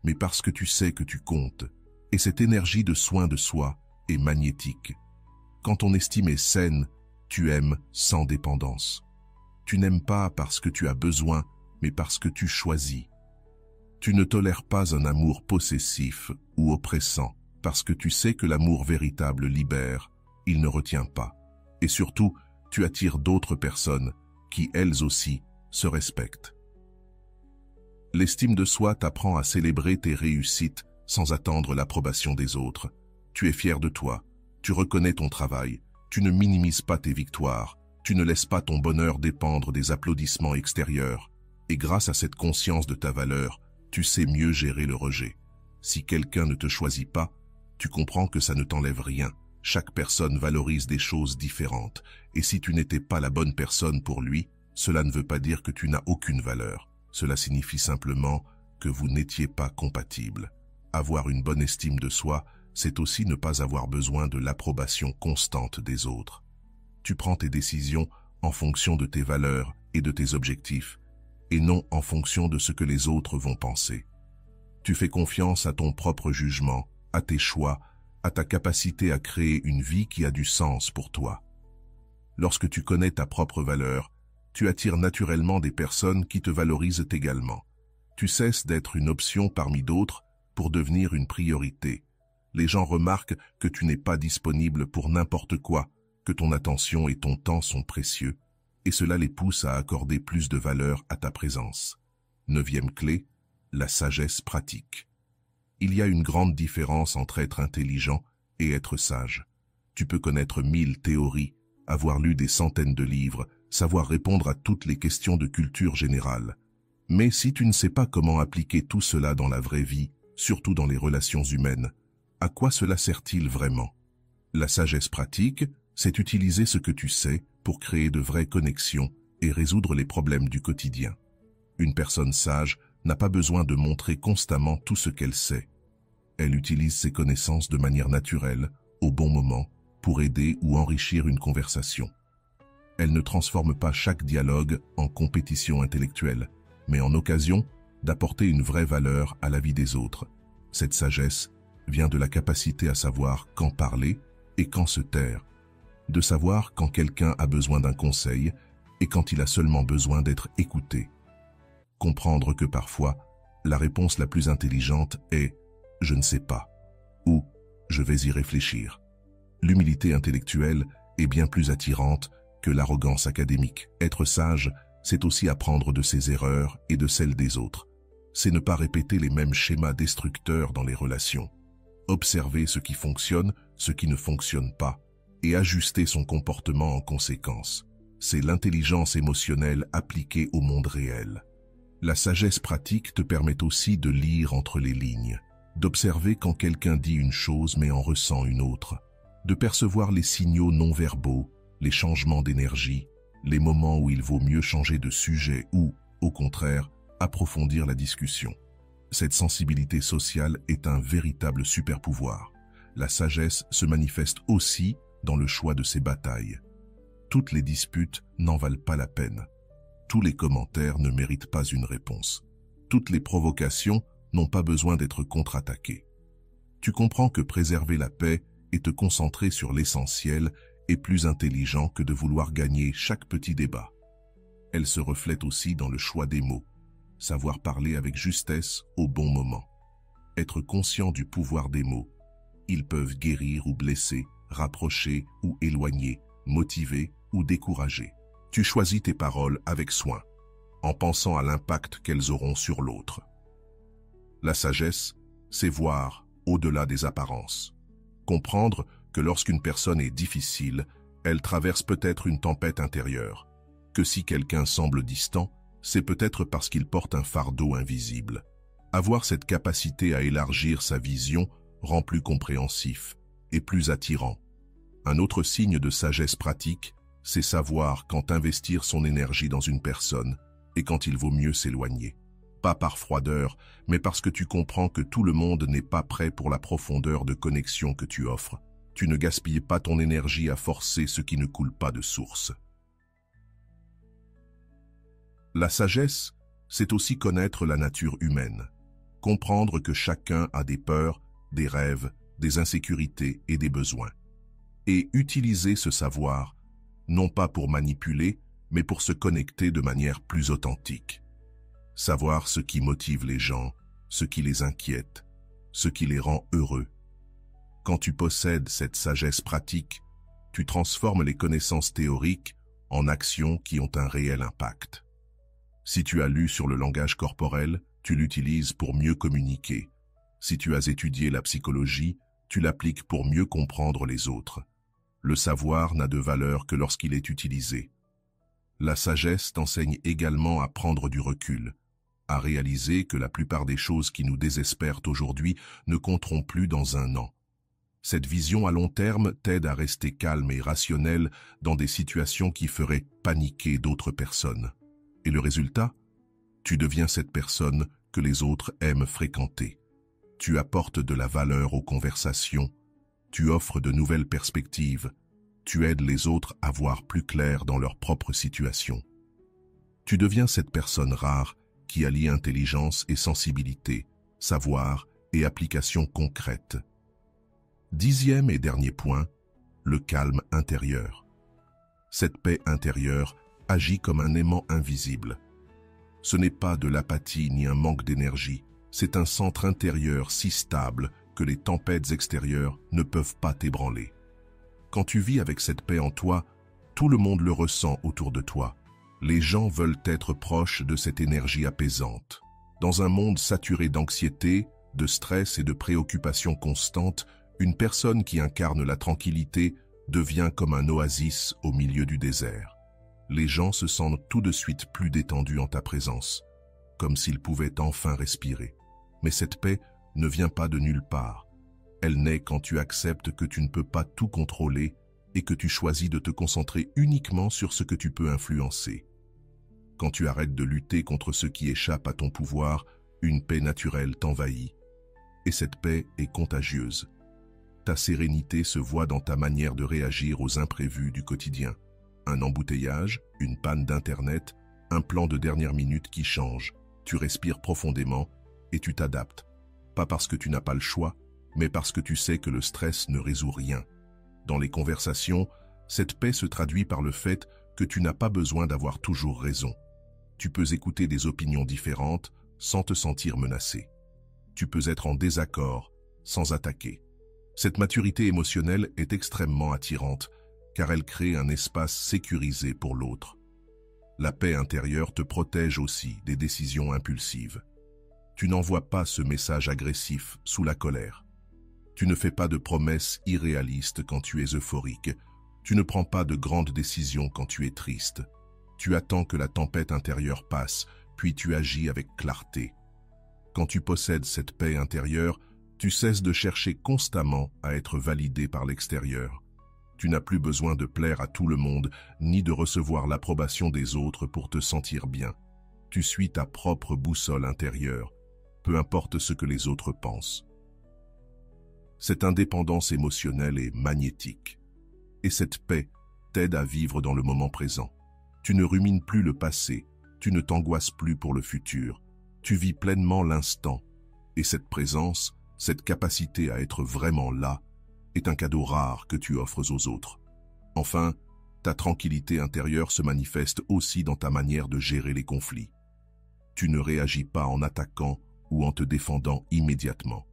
mais parce que tu sais que tu comptes. Et cette énergie de soin de soi est magnétique. Quand ton estime est saine, tu aimes sans dépendance. Tu n'aimes pas parce que tu as besoin, mais parce que tu choisis. Tu ne tolères pas un amour possessif ou oppressant, parce que tu sais que l'amour véritable libère, il ne retient pas. Et surtout, tu attires d'autres personnes qui, elles aussi, se respectent. L'estime de soi t'apprend à célébrer tes réussites sans attendre l'approbation des autres. Tu es fier de toi, tu reconnais ton travail, tu ne minimises pas tes victoires, tu ne laisses pas ton bonheur dépendre des applaudissements extérieurs. Et grâce à cette conscience de ta valeur, tu sais mieux gérer le rejet. Si quelqu'un ne te choisit pas, tu comprends que ça ne t'enlève rien. Chaque personne valorise des choses différentes. Et si tu n'étais pas la bonne personne pour lui, cela ne veut pas dire que tu n'as aucune valeur. Cela signifie simplement que vous n'étiez pas compatibles. Avoir une bonne estime de soi, c'est aussi ne pas avoir besoin de l'approbation constante des autres. Tu prends tes décisions en fonction de tes valeurs et de tes objectifs, et non en fonction de ce que les autres vont penser. Tu fais confiance à ton propre jugement, à tes choix, à ta capacité à créer une vie qui a du sens pour toi. Lorsque tu connais ta propre valeur, tu attires naturellement des personnes qui te valorisent également. Tu cesses d'être une option parmi d'autres pour devenir une priorité. Les gens remarquent que tu n'es pas disponible pour n'importe quoi, que ton attention et ton temps sont précieux, et cela les pousse à accorder plus de valeur à ta présence. 9e clé, la sagesse pratique. Il y a une grande différence entre être intelligent et être sage. Tu peux connaître 1000 théories, avoir lu des centaines de livres, savoir répondre à toutes les questions de culture générale. Mais si tu ne sais pas comment appliquer tout cela dans la vraie vie, surtout dans les relations humaines, à quoi cela sert-il vraiment? La sagesse pratique, c'est utiliser ce que tu sais pour créer de vraies connexions et résoudre les problèmes du quotidien. Une personne sage n'a pas besoin de montrer constamment tout ce qu'elle sait. Elle utilise ses connaissances de manière naturelle, au bon moment, pour aider ou enrichir une conversation. Elle ne transforme pas chaque dialogue en compétition intellectuelle, mais en occasion d'apporter une vraie valeur à la vie des autres. Cette sagesse vient de la capacité à savoir quand parler et quand se taire, de savoir quand quelqu'un a besoin d'un conseil et quand il a seulement besoin d'être écouté. Comprendre que parfois, la réponse la plus intelligente est « je ne sais pas » ou « je vais y réfléchir ». L'humilité intellectuelle est bien plus attirante que l'arrogance académique. Être sage, c'est aussi apprendre de ses erreurs et de celles des autres. C'est ne pas répéter les mêmes schémas destructeurs dans les relations. Observer ce qui fonctionne, ce qui ne fonctionne pas, et ajuster son comportement en conséquence. C'est l'intelligence émotionnelle appliquée au monde réel. La sagesse pratique te permet aussi de lire entre les lignes, d'observer quand quelqu'un dit une chose mais en ressent une autre, de percevoir les signaux non-verbaux, les changements d'énergie, les moments où il vaut mieux changer de sujet ou, au contraire, approfondir la discussion. Cette sensibilité sociale est un véritable super-pouvoir. La sagesse se manifeste aussi dans le choix de ses batailles. Toutes les disputes n'en valent pas la peine. Tous les commentaires ne méritent pas une réponse. Toutes les provocations n'ont pas besoin d'être contre-attaquées. Tu comprends que préserver la paix et te concentrer sur l'essentiel est plus intelligent que de vouloir gagner chaque petit débat. Elle se reflète aussi dans le choix des mots. Savoir parler avec justesse au bon moment. Être conscient du pouvoir des mots. Ils peuvent guérir ou blesser, rapprocher ou éloigner, motiver ou décourager. Tu choisis tes paroles avec soin, en pensant à l'impact qu'elles auront sur l'autre. La sagesse, c'est voir au-delà des apparences. Comprendre que lorsqu'une personne est difficile, elle traverse peut-être une tempête intérieure. Que si quelqu'un semble distant, c'est peut-être parce qu'il porte un fardeau invisible. Avoir cette capacité à élargir sa vision rend plus compréhensif et plus attirant. Un autre signe de sagesse pratique, c'est savoir quand investir son énergie dans une personne et quand il vaut mieux s'éloigner. Pas par froideur, mais parce que tu comprends que tout le monde n'est pas prêt pour la profondeur de connexion que tu offres. Tu ne gaspilles pas ton énergie à forcer ce qui ne coule pas de source. La sagesse, c'est aussi connaître la nature humaine. Comprendre que chacun a des peurs, des rêves, des insécurités et des besoins. Et utiliser ce savoir, non pas pour manipuler, mais pour se connecter de manière plus authentique. Savoir ce qui motive les gens, ce qui les inquiète, ce qui les rend heureux. Quand tu possèdes cette sagesse pratique, tu transformes les connaissances théoriques en actions qui ont un réel impact. Si tu as lu sur le langage corporel, tu l'utilises pour mieux communiquer. Si tu as étudié la psychologie, tu l'appliques pour mieux comprendre les autres. Le savoir n'a de valeur que lorsqu'il est utilisé. La sagesse t'enseigne également à prendre du recul, à réaliser que la plupart des choses qui nous désespèrent aujourd'hui ne compteront plus dans un an. Cette vision à long terme t'aide à rester calme et rationnel dans des situations qui feraient paniquer d'autres personnes. Et le résultat? Tu deviens cette personne que les autres aiment fréquenter. Tu apportes de la valeur aux conversations, tu offres de nouvelles perspectives, tu aides les autres à voir plus clair dans leur propre situation. Tu deviens cette personne rare qui allie intelligence et sensibilité, savoir et application concrète. 10e et dernier point, le calme intérieur. Cette paix intérieure agit comme un aimant invisible. Ce n'est pas de l'apathie ni un manque d'énergie, c'est un centre intérieur si stable que les tempêtes extérieures ne peuvent pas t'ébranler. Quand tu vis avec cette paix en toi, tout le monde le ressent autour de toi. Les gens veulent être proches de cette énergie apaisante. Dans un monde saturé d'anxiété, de stress et de préoccupations constantes, une personne qui incarne la tranquillité devient comme un oasis au milieu du désert. Les gens se sentent tout de suite plus détendus en ta présence, comme s'ils pouvaient enfin respirer. Mais cette paix ne vient pas de nulle part. Elle naît quand tu acceptes que tu ne peux pas tout contrôler et que tu choisis de te concentrer uniquement sur ce que tu peux influencer. Quand tu arrêtes de lutter contre ce qui échappe à ton pouvoir, une paix naturelle t'envahit. Et cette paix est contagieuse. Ta sérénité se voit dans ta manière de réagir aux imprévus du quotidien. Un embouteillage, une panne d'Internet, un plan de dernière minute qui change. Tu respires profondément et tu t'adaptes. Pas parce que tu n'as pas le choix, mais parce que tu sais que le stress ne résout rien. Dans les conversations, Cette paix se traduit par le fait que tu n'as pas besoin d'avoir toujours raison. Tu peux écouter des opinions différentes sans te sentir menacé. Tu peux être en désaccord sans attaquer. Cette maturité émotionnelle est extrêmement attirante car elle crée un espace sécurisé pour l'autre. La paix intérieure te protège aussi des décisions impulsives. Tu n'envoies pas ce message agressif sous la colère. Tu ne fais pas de promesses irréalistes quand tu es euphorique. Tu ne prends pas de grandes décisions quand tu es triste. Tu attends que la tempête intérieure passe, puis tu agis avec clarté. Quand tu possèdes cette paix intérieure, tu cesses de chercher constamment à être validé par l'extérieur. Tu n'as plus besoin de plaire à tout le monde, ni de recevoir l'approbation des autres pour te sentir bien. Tu suis ta propre boussole intérieure, peu importe ce que les autres pensent. Cette indépendance émotionnelle est magnétique. Et cette paix t'aide à vivre dans le moment présent. Tu ne rumines plus le passé, tu ne t'angoisses plus pour le futur. Tu vis pleinement l'instant. Et cette présence, cette capacité à être vraiment là, est un cadeau rare que tu offres aux autres. Enfin, ta tranquillité intérieure se manifeste aussi dans ta manière de gérer les conflits. Tu ne réagis pas en attaquant ou en te défendant immédiatement.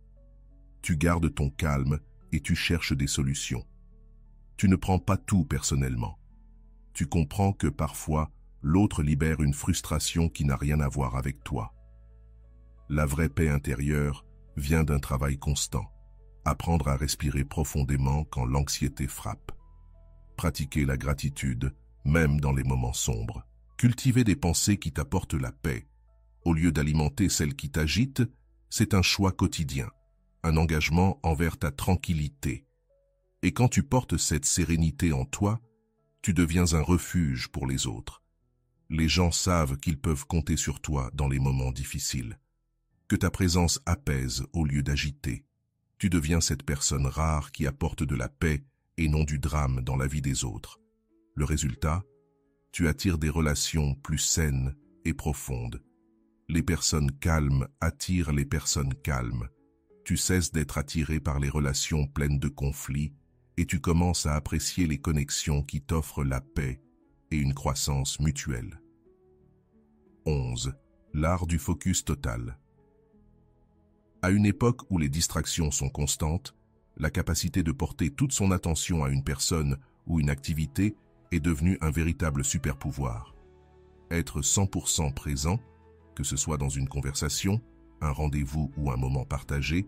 Tu gardes ton calme et tu cherches des solutions. Tu ne prends pas tout personnellement. Tu comprends que parfois, l'autre libère une frustration qui n'a rien à voir avec toi. La vraie paix intérieure vient d'un travail constant. Apprendre à respirer profondément quand l'anxiété frappe. Pratiquer la gratitude, même dans les moments sombres. Cultiver des pensées qui t'apportent la paix. Au lieu d'alimenter celles qui t'agitent, c'est un choix quotidien, un engagement envers ta tranquillité. Et quand tu portes cette sérénité en toi, tu deviens un refuge pour les autres. Les gens savent qu'ils peuvent compter sur toi dans les moments difficiles, que ta présence apaise au lieu d'agiter. Tu deviens cette personne rare qui apporte de la paix et non du drame dans la vie des autres. Le résultat, tu attires des relations plus saines et profondes. Les personnes calmes attirent les personnes calmes. Tu cesses d'être attiré par les relations pleines de conflits et tu commences à apprécier les connexions qui t'offrent la paix et une croissance mutuelle. 11. L'art du focus total. À une époque où les distractions sont constantes, la capacité de porter toute son attention à une personne ou une activité est devenue un véritable super-pouvoir. Être 100% présent, que ce soit dans une conversation, un rendez-vous ou un moment partagé,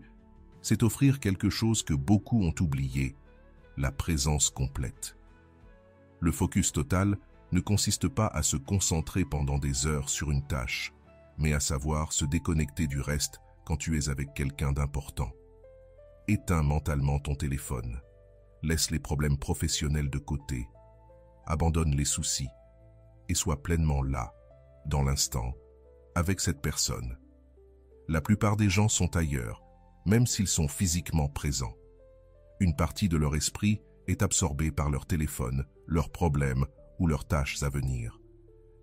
c'est offrir quelque chose que beaucoup ont oublié, la présence complète. Le focus total ne consiste pas à se concentrer pendant des heures sur une tâche, mais à savoir se déconnecter du reste quand tu es avec quelqu'un d'important. Éteins mentalement ton téléphone. Laisse les problèmes professionnels de côté. Abandonne les soucis. Et sois pleinement là, dans l'instant, avec cette personne. La plupart des gens sont ailleurs, même s'ils sont physiquement présents. Une partie de leur esprit est absorbée par leur téléphone, leurs problèmes ou leurs tâches à venir.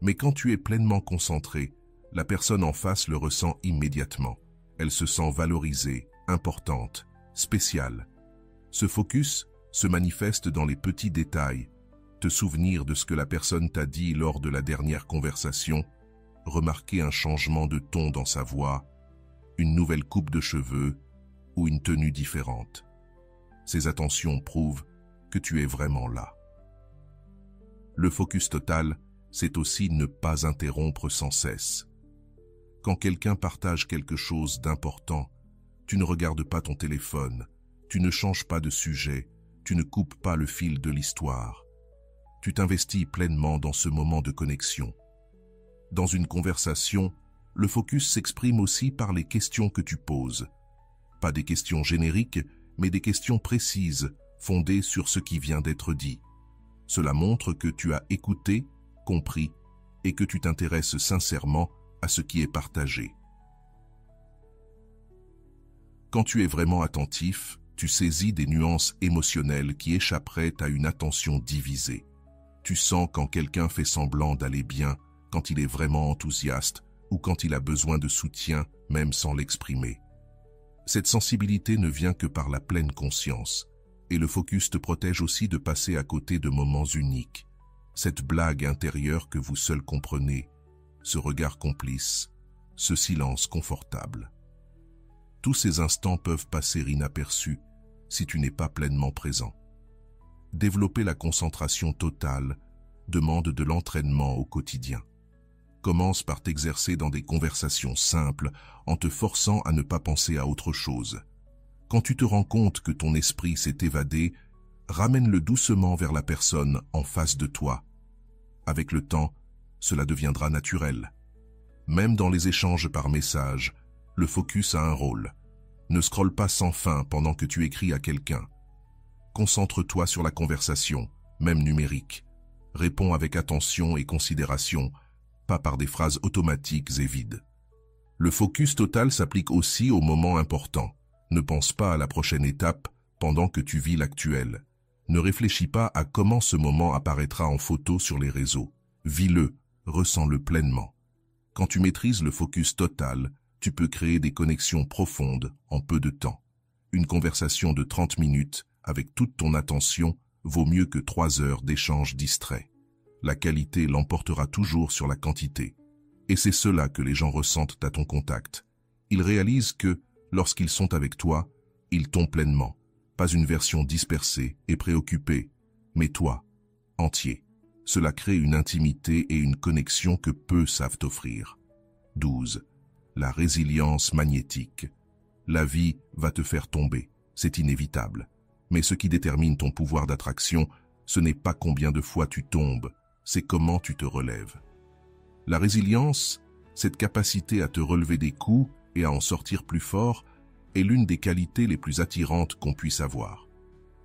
Mais quand tu es pleinement concentré, la personne en face le ressent immédiatement. Elle se sent valorisée, importante, spéciale. Ce focus se manifeste dans les petits détails. Te souvenir de ce que la personne t'a dit lors de la dernière conversation, remarquer un changement de ton dans sa voix, une nouvelle coupe de cheveux ou une tenue différente. Ces attentions prouvent que tu es vraiment là. Le focus total, c'est aussi ne pas interrompre sans cesse. Quand quelqu'un partage quelque chose d'important, tu ne regardes pas ton téléphone, tu ne changes pas de sujet, tu ne coupes pas le fil de l'histoire. Tu t'investis pleinement dans ce moment de connexion. Dans une conversation, le focus s'exprime aussi par les questions que tu poses. Pas des questions génériques, mais des questions précises, fondées sur ce qui vient d'être dit. Cela montre que tu as écouté, compris, et que tu t'intéresses sincèrement à ce qui est partagé. Quand tu es vraiment attentif, tu saisis des nuances émotionnelles qui échapperaient à une attention divisée. Tu sens quand quelqu'un fait semblant d'aller bien, quand il est vraiment enthousiaste ou quand il a besoin de soutien, même sans l'exprimer. Cette sensibilité ne vient que par la pleine conscience, Et le focus te protège aussi de passer à côté de moments uniques. Cette blague intérieure que vous seul comprenez, ce regard complice, ce silence confortable. Tous ces instants peuvent passer inaperçus si tu n'es pas pleinement présent. Développer la concentration totale demande de l'entraînement au quotidien. Commence par t'exercer dans des conversations simples en te forçant à ne pas penser à autre chose. Quand tu te rends compte que ton esprit s'est évadé, ramène-le doucement vers la personne en face de toi. Avec le temps, cela deviendra naturel. Même dans les échanges par message, le focus a un rôle. Ne scrolle pas sans fin pendant que tu écris à quelqu'un. Concentre-toi sur la conversation, même numérique. Réponds avec attention et considération, pas par des phrases automatiques et vides. Le focus total s'applique aussi aux moments importants. Ne pense pas à la prochaine étape pendant que tu vis l'actuel. Ne réfléchis pas à comment ce moment apparaîtra en photo sur les réseaux. Vis-le, ressens-le pleinement. Quand tu maîtrises le focus total, tu peux créer des connexions profondes en peu de temps. Une conversation de 30 minutes avec toute ton attention vaut mieux que 3 heures d'échanges distraits. La qualité l'emportera toujours sur la quantité. Et c'est cela que les gens ressentent à ton contact. Ils réalisent que, lorsqu'ils sont avec toi, ils t'ont pleinement. Pas une version dispersée et préoccupée, mais toi, entier. Cela crée une intimité et une connexion que peu savent offrir. 12. La résilience magnétique. La vie va te faire tomber, c'est inévitable. Mais ce qui détermine ton pouvoir d'attraction, ce n'est pas combien de fois tu tombes, c'est comment tu te relèves. La résilience, cette capacité à te relever des coups et à en sortir plus fort, est l'une des qualités les plus attirantes qu'on puisse avoir.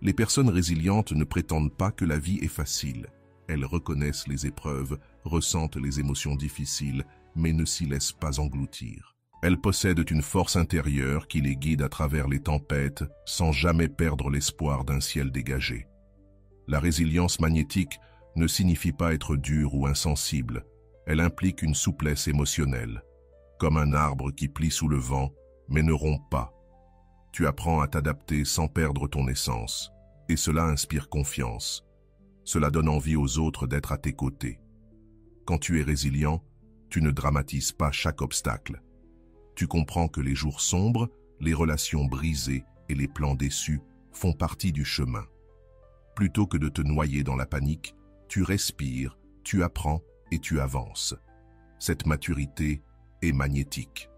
Les personnes résilientes ne prétendent pas que la vie est facile. Elles reconnaissent les épreuves, ressentent les émotions difficiles, mais ne s'y laissent pas engloutir. Elles possèdent une force intérieure qui les guide à travers les tempêtes sans jamais perdre l'espoir d'un ciel dégagé. La résilience magnétique ne signifie pas être dur ou insensible. Elle implique une souplesse émotionnelle, comme un arbre qui plie sous le vent, mais ne rompt pas. Tu apprends à t'adapter sans perdre ton essence, et cela inspire confiance. Cela donne envie aux autres d'être à tes côtés. Quand tu es résilient, tu ne dramatises pas chaque obstacle. Tu comprends que les jours sombres, les relations brisées et les plans déçus font partie du chemin. Plutôt que de te noyer dans la panique, tu respires, tu apprends et tu avances. Cette maturité est magnétique.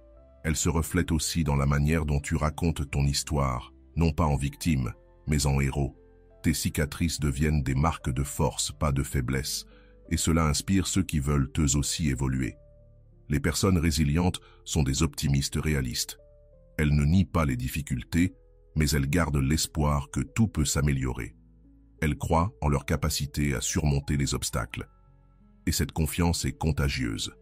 Elle se reflète aussi dans la manière dont tu racontes ton histoire, non pas en victime, mais en héros. Tes cicatrices deviennent des marques de force, pas de faiblesse, et cela inspire ceux qui veulent eux aussi évoluer. Les personnes résilientes sont des optimistes réalistes. Elles ne nient pas les difficultés, mais elles gardent l'espoir que tout peut s'améliorer. Elles croient en leur capacité à surmonter les obstacles. Et cette confiance est contagieuse.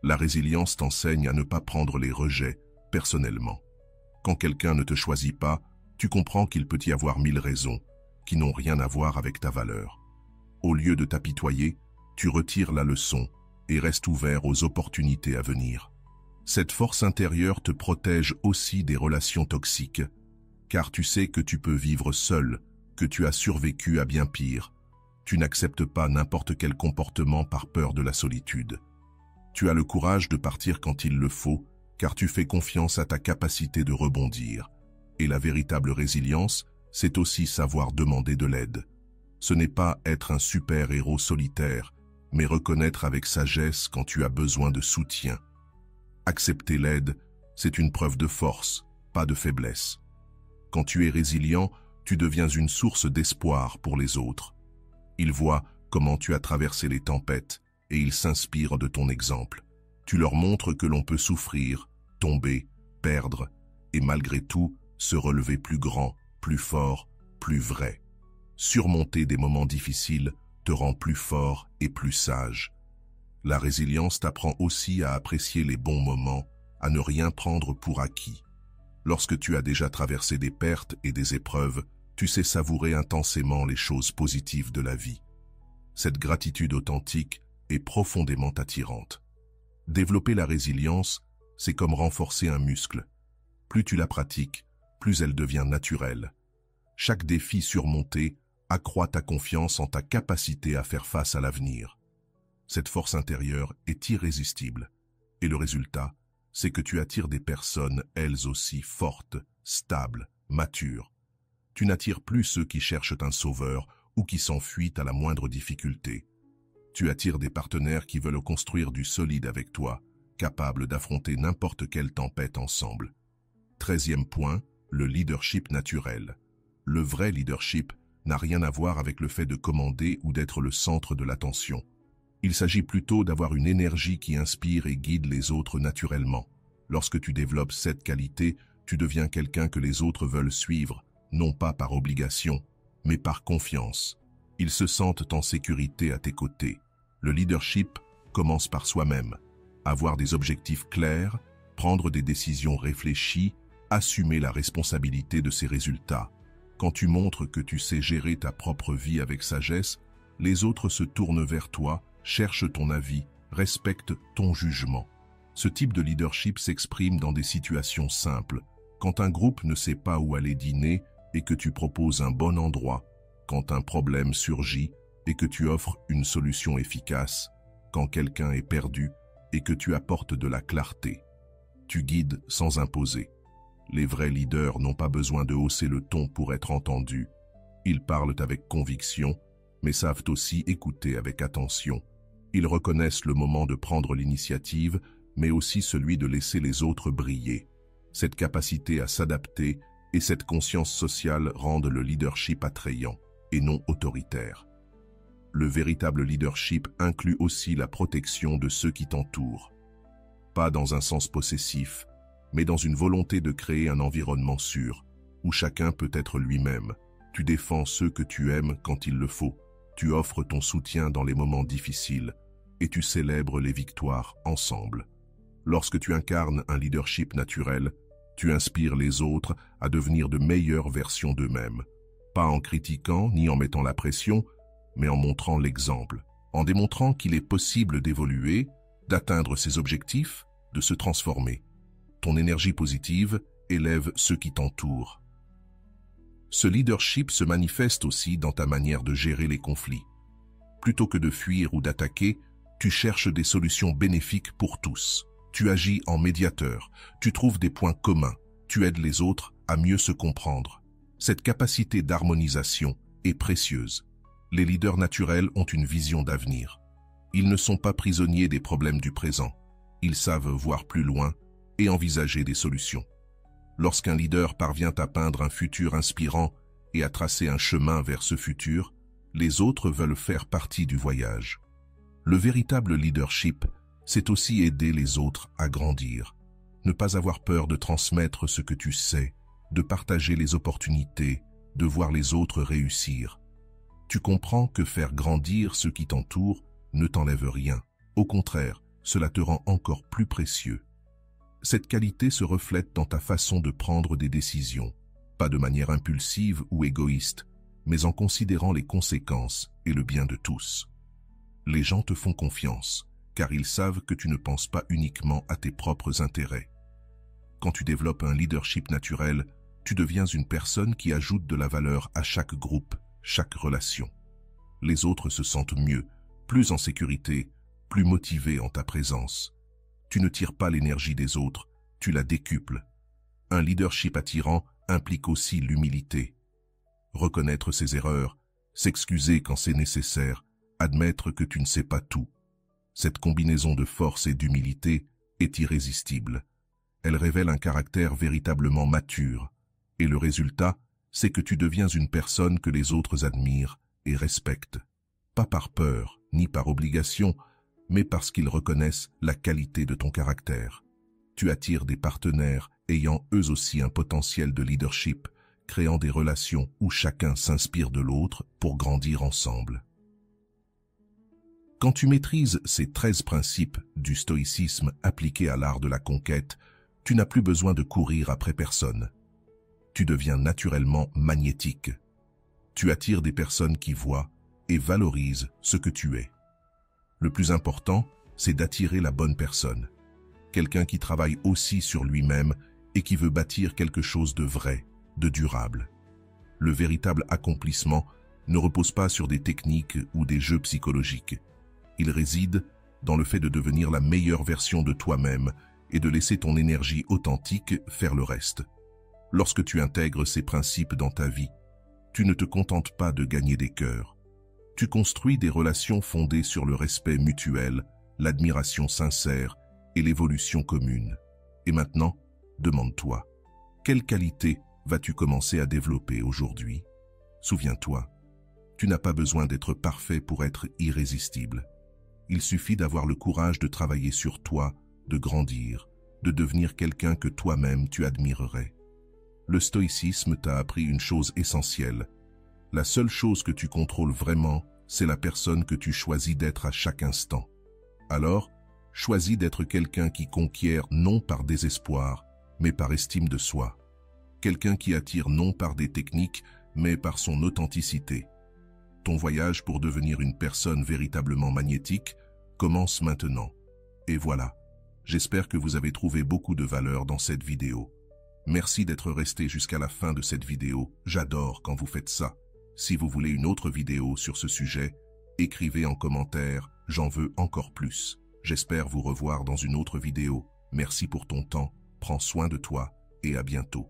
La résilience t'enseigne à ne pas prendre les rejets personnellement. Quand quelqu'un ne te choisit pas, tu comprends qu'il peut y avoir 1000 raisons qui n'ont rien à voir avec ta valeur. Au lieu de t'apitoyer, tu retires la leçon et restes ouvert aux opportunités à venir. Cette force intérieure te protège aussi des relations toxiques, car tu sais que tu peux vivre seul, que tu as survécu à bien pire. Tu n'acceptes pas n'importe quel comportement par peur de la solitude. Tu as le courage de partir quand il le faut, car tu fais confiance à ta capacité de rebondir. Et la véritable résilience, c'est aussi savoir demander de l'aide. Ce n'est pas être un super-héros solitaire, mais reconnaître avec sagesse quand tu as besoin de soutien. Accepter l'aide, c'est une preuve de force, pas de faiblesse. Quand tu es résilient, tu deviens une source d'espoir pour les autres. Ils voient comment tu as traversé les tempêtes et ils s'inspirent de ton exemple. Tu leur montres que l'on peut souffrir, tomber, perdre et malgré tout se relever plus grand, plus fort, plus vrai. Surmonter des moments difficiles te rend plus fort et plus sage. La résilience t'apprend aussi à apprécier les bons moments, à ne rien prendre pour acquis. Lorsque tu as déjà traversé des pertes et des épreuves, tu sais savourer intensément les choses positives de la vie. Cette gratitude authentique est profondément attirante. Développer la résilience, c'est comme renforcer un muscle. Plus tu la pratiques, plus elle devient naturelle. Chaque défi surmonté accroît ta confiance en ta capacité à faire face à l'avenir. Cette force intérieure est irrésistible. Et le résultat, c'est que tu attires des personnes, elles aussi fortes, stables, matures. Tu n'attires plus ceux qui cherchent un sauveur ou qui s'enfuient à la moindre difficulté. Tu attires des partenaires qui veulent construire du solide avec toi, capables d'affronter n'importe quelle tempête ensemble. 13e point, le leadership naturel. Le vrai leadership n'a rien à voir avec le fait de commander ou d'être le centre de l'attention. Il s'agit plutôt d'avoir une énergie qui inspire et guide les autres naturellement. Lorsque tu développes cette qualité, tu deviens quelqu'un que les autres veulent suivre, non pas par obligation, mais par confiance. Ils se sentent en sécurité à tes côtés. Le leadership commence par soi-même. Avoir des objectifs clairs, prendre des décisions réfléchies, assumer la responsabilité de ses résultats. Quand tu montres que tu sais gérer ta propre vie avec sagesse, les autres se tournent vers toi, cherchent ton avis, respectent ton jugement. Ce type de leadership s'exprime dans des situations simples. Quand un groupe ne sait pas où aller dîner et que tu proposes un bon endroit, quand un problème surgit et que tu offres une solution efficace, quand quelqu'un est perdu et que tu apportes de la clarté. Tu guides sans imposer. Les vrais leaders n'ont pas besoin de hausser le ton pour être entendus. Ils parlent avec conviction, mais savent aussi écouter avec attention. Ils reconnaissent le moment de prendre l'initiative, mais aussi celui de laisser les autres briller. Cette capacité à s'adapter et cette conscience sociale rendent le leadership attrayant et non autoritaire. Le véritable leadership inclut aussi la protection de ceux qui t'entourent. Pas dans un sens possessif, mais dans une volonté de créer un environnement sûr, où chacun peut être lui-même. Tu défends ceux que tu aimes quand il le faut. Tu offres ton soutien dans les moments difficiles et tu célèbres les victoires ensemble. Lorsque tu incarnes un leadership naturel, tu inspires les autres à devenir de meilleures versions d'eux-mêmes. Pas en critiquant ni en mettant la pression, mais en montrant l'exemple, en démontrant qu'il est possible d'évoluer, d'atteindre ses objectifs, de se transformer. Ton énergie positive élève ceux qui t'entourent. Ce leadership se manifeste aussi dans ta manière de gérer les conflits. Plutôt que de fuir ou d'attaquer, tu cherches des solutions bénéfiques pour tous. Tu agis en médiateur, tu trouves des points communs, tu aides les autres à mieux se comprendre. Cette capacité d'harmonisation est précieuse. Les leaders naturels ont une vision d'avenir. Ils ne sont pas prisonniers des problèmes du présent. Ils savent voir plus loin et envisager des solutions. Lorsqu'un leader parvient à peindre un futur inspirant et à tracer un chemin vers ce futur, les autres veulent faire partie du voyage. Le véritable leadership, c'est aussi aider les autres à grandir. Ne pas avoir peur de transmettre ce que tu sais, de partager les opportunités, de voir les autres réussir. Tu comprends que faire grandir ceux qui t'entourent ne t'enlève rien. Au contraire, cela te rend encore plus précieux. Cette qualité se reflète dans ta façon de prendre des décisions, pas de manière impulsive ou égoïste, mais en considérant les conséquences et le bien de tous. Les gens te font confiance, car ils savent que tu ne penses pas uniquement à tes propres intérêts. Quand tu développes un leadership naturel, tu deviens une personne qui ajoute de la valeur à chaque groupe, chaque relation. Les autres se sentent mieux, plus en sécurité, plus motivés en ta présence. Tu ne tires pas l'énergie des autres, tu la décuples. Un leadership attirant implique aussi l'humilité. Reconnaître ses erreurs, s'excuser quand c'est nécessaire, admettre que tu ne sais pas tout. Cette combinaison de force et d'humilité est irrésistible. Elle révèle un caractère véritablement mature, et le résultat, c'est que tu deviens une personne que les autres admirent et respectent. Pas par peur, ni par obligation, mais parce qu'ils reconnaissent la qualité de ton caractère. Tu attires des partenaires ayant eux aussi un potentiel de leadership, créant des relations où chacun s'inspire de l'autre pour grandir ensemble. Quand tu maîtrises ces 13 principes du stoïcisme appliqués à l'art de la conquête, tu n'as plus besoin de courir après personne. Tu deviens naturellement magnétique. Tu attires des personnes qui voient et valorisent ce que tu es. Le plus important, c'est d'attirer la bonne personne. Quelqu'un qui travaille aussi sur lui-même et qui veut bâtir quelque chose de vrai, de durable. Le véritable accomplissement ne repose pas sur des techniques ou des jeux psychologiques. Il réside dans le fait de devenir la meilleure version de toi-même et de laisser ton énergie authentique faire le reste. Lorsque tu intègres ces principes dans ta vie, tu ne te contentes pas de gagner des cœurs. Tu construis des relations fondées sur le respect mutuel, l'admiration sincère et l'évolution commune. Et maintenant, demande-toi, quelle qualité vas-tu commencer à développer aujourd'hui? Souviens-toi, tu n'as pas besoin d'être parfait pour être irrésistible. Il suffit d'avoir le courage de travailler sur toi, de grandir, de devenir quelqu'un que toi-même tu admirerais. Le stoïcisme t'a appris une chose essentielle. La seule chose que tu contrôles vraiment, c'est la personne que tu choisis d'être à chaque instant. Alors, choisis d'être quelqu'un qui conquiert non par désespoir, mais par estime de soi. Quelqu'un qui attire non par des techniques, mais par son authenticité. Ton voyage pour devenir une personne véritablement magnétique commence maintenant. Et voilà, j'espère que vous avez trouvé beaucoup de valeur dans cette vidéo. Merci d'être resté jusqu'à la fin de cette vidéo, j'adore quand vous faites ça. Si vous voulez une autre vidéo sur ce sujet, écrivez en commentaire, j'en veux encore plus. J'espère vous revoir dans une autre vidéo. Merci pour ton temps, prends soin de toi et à bientôt.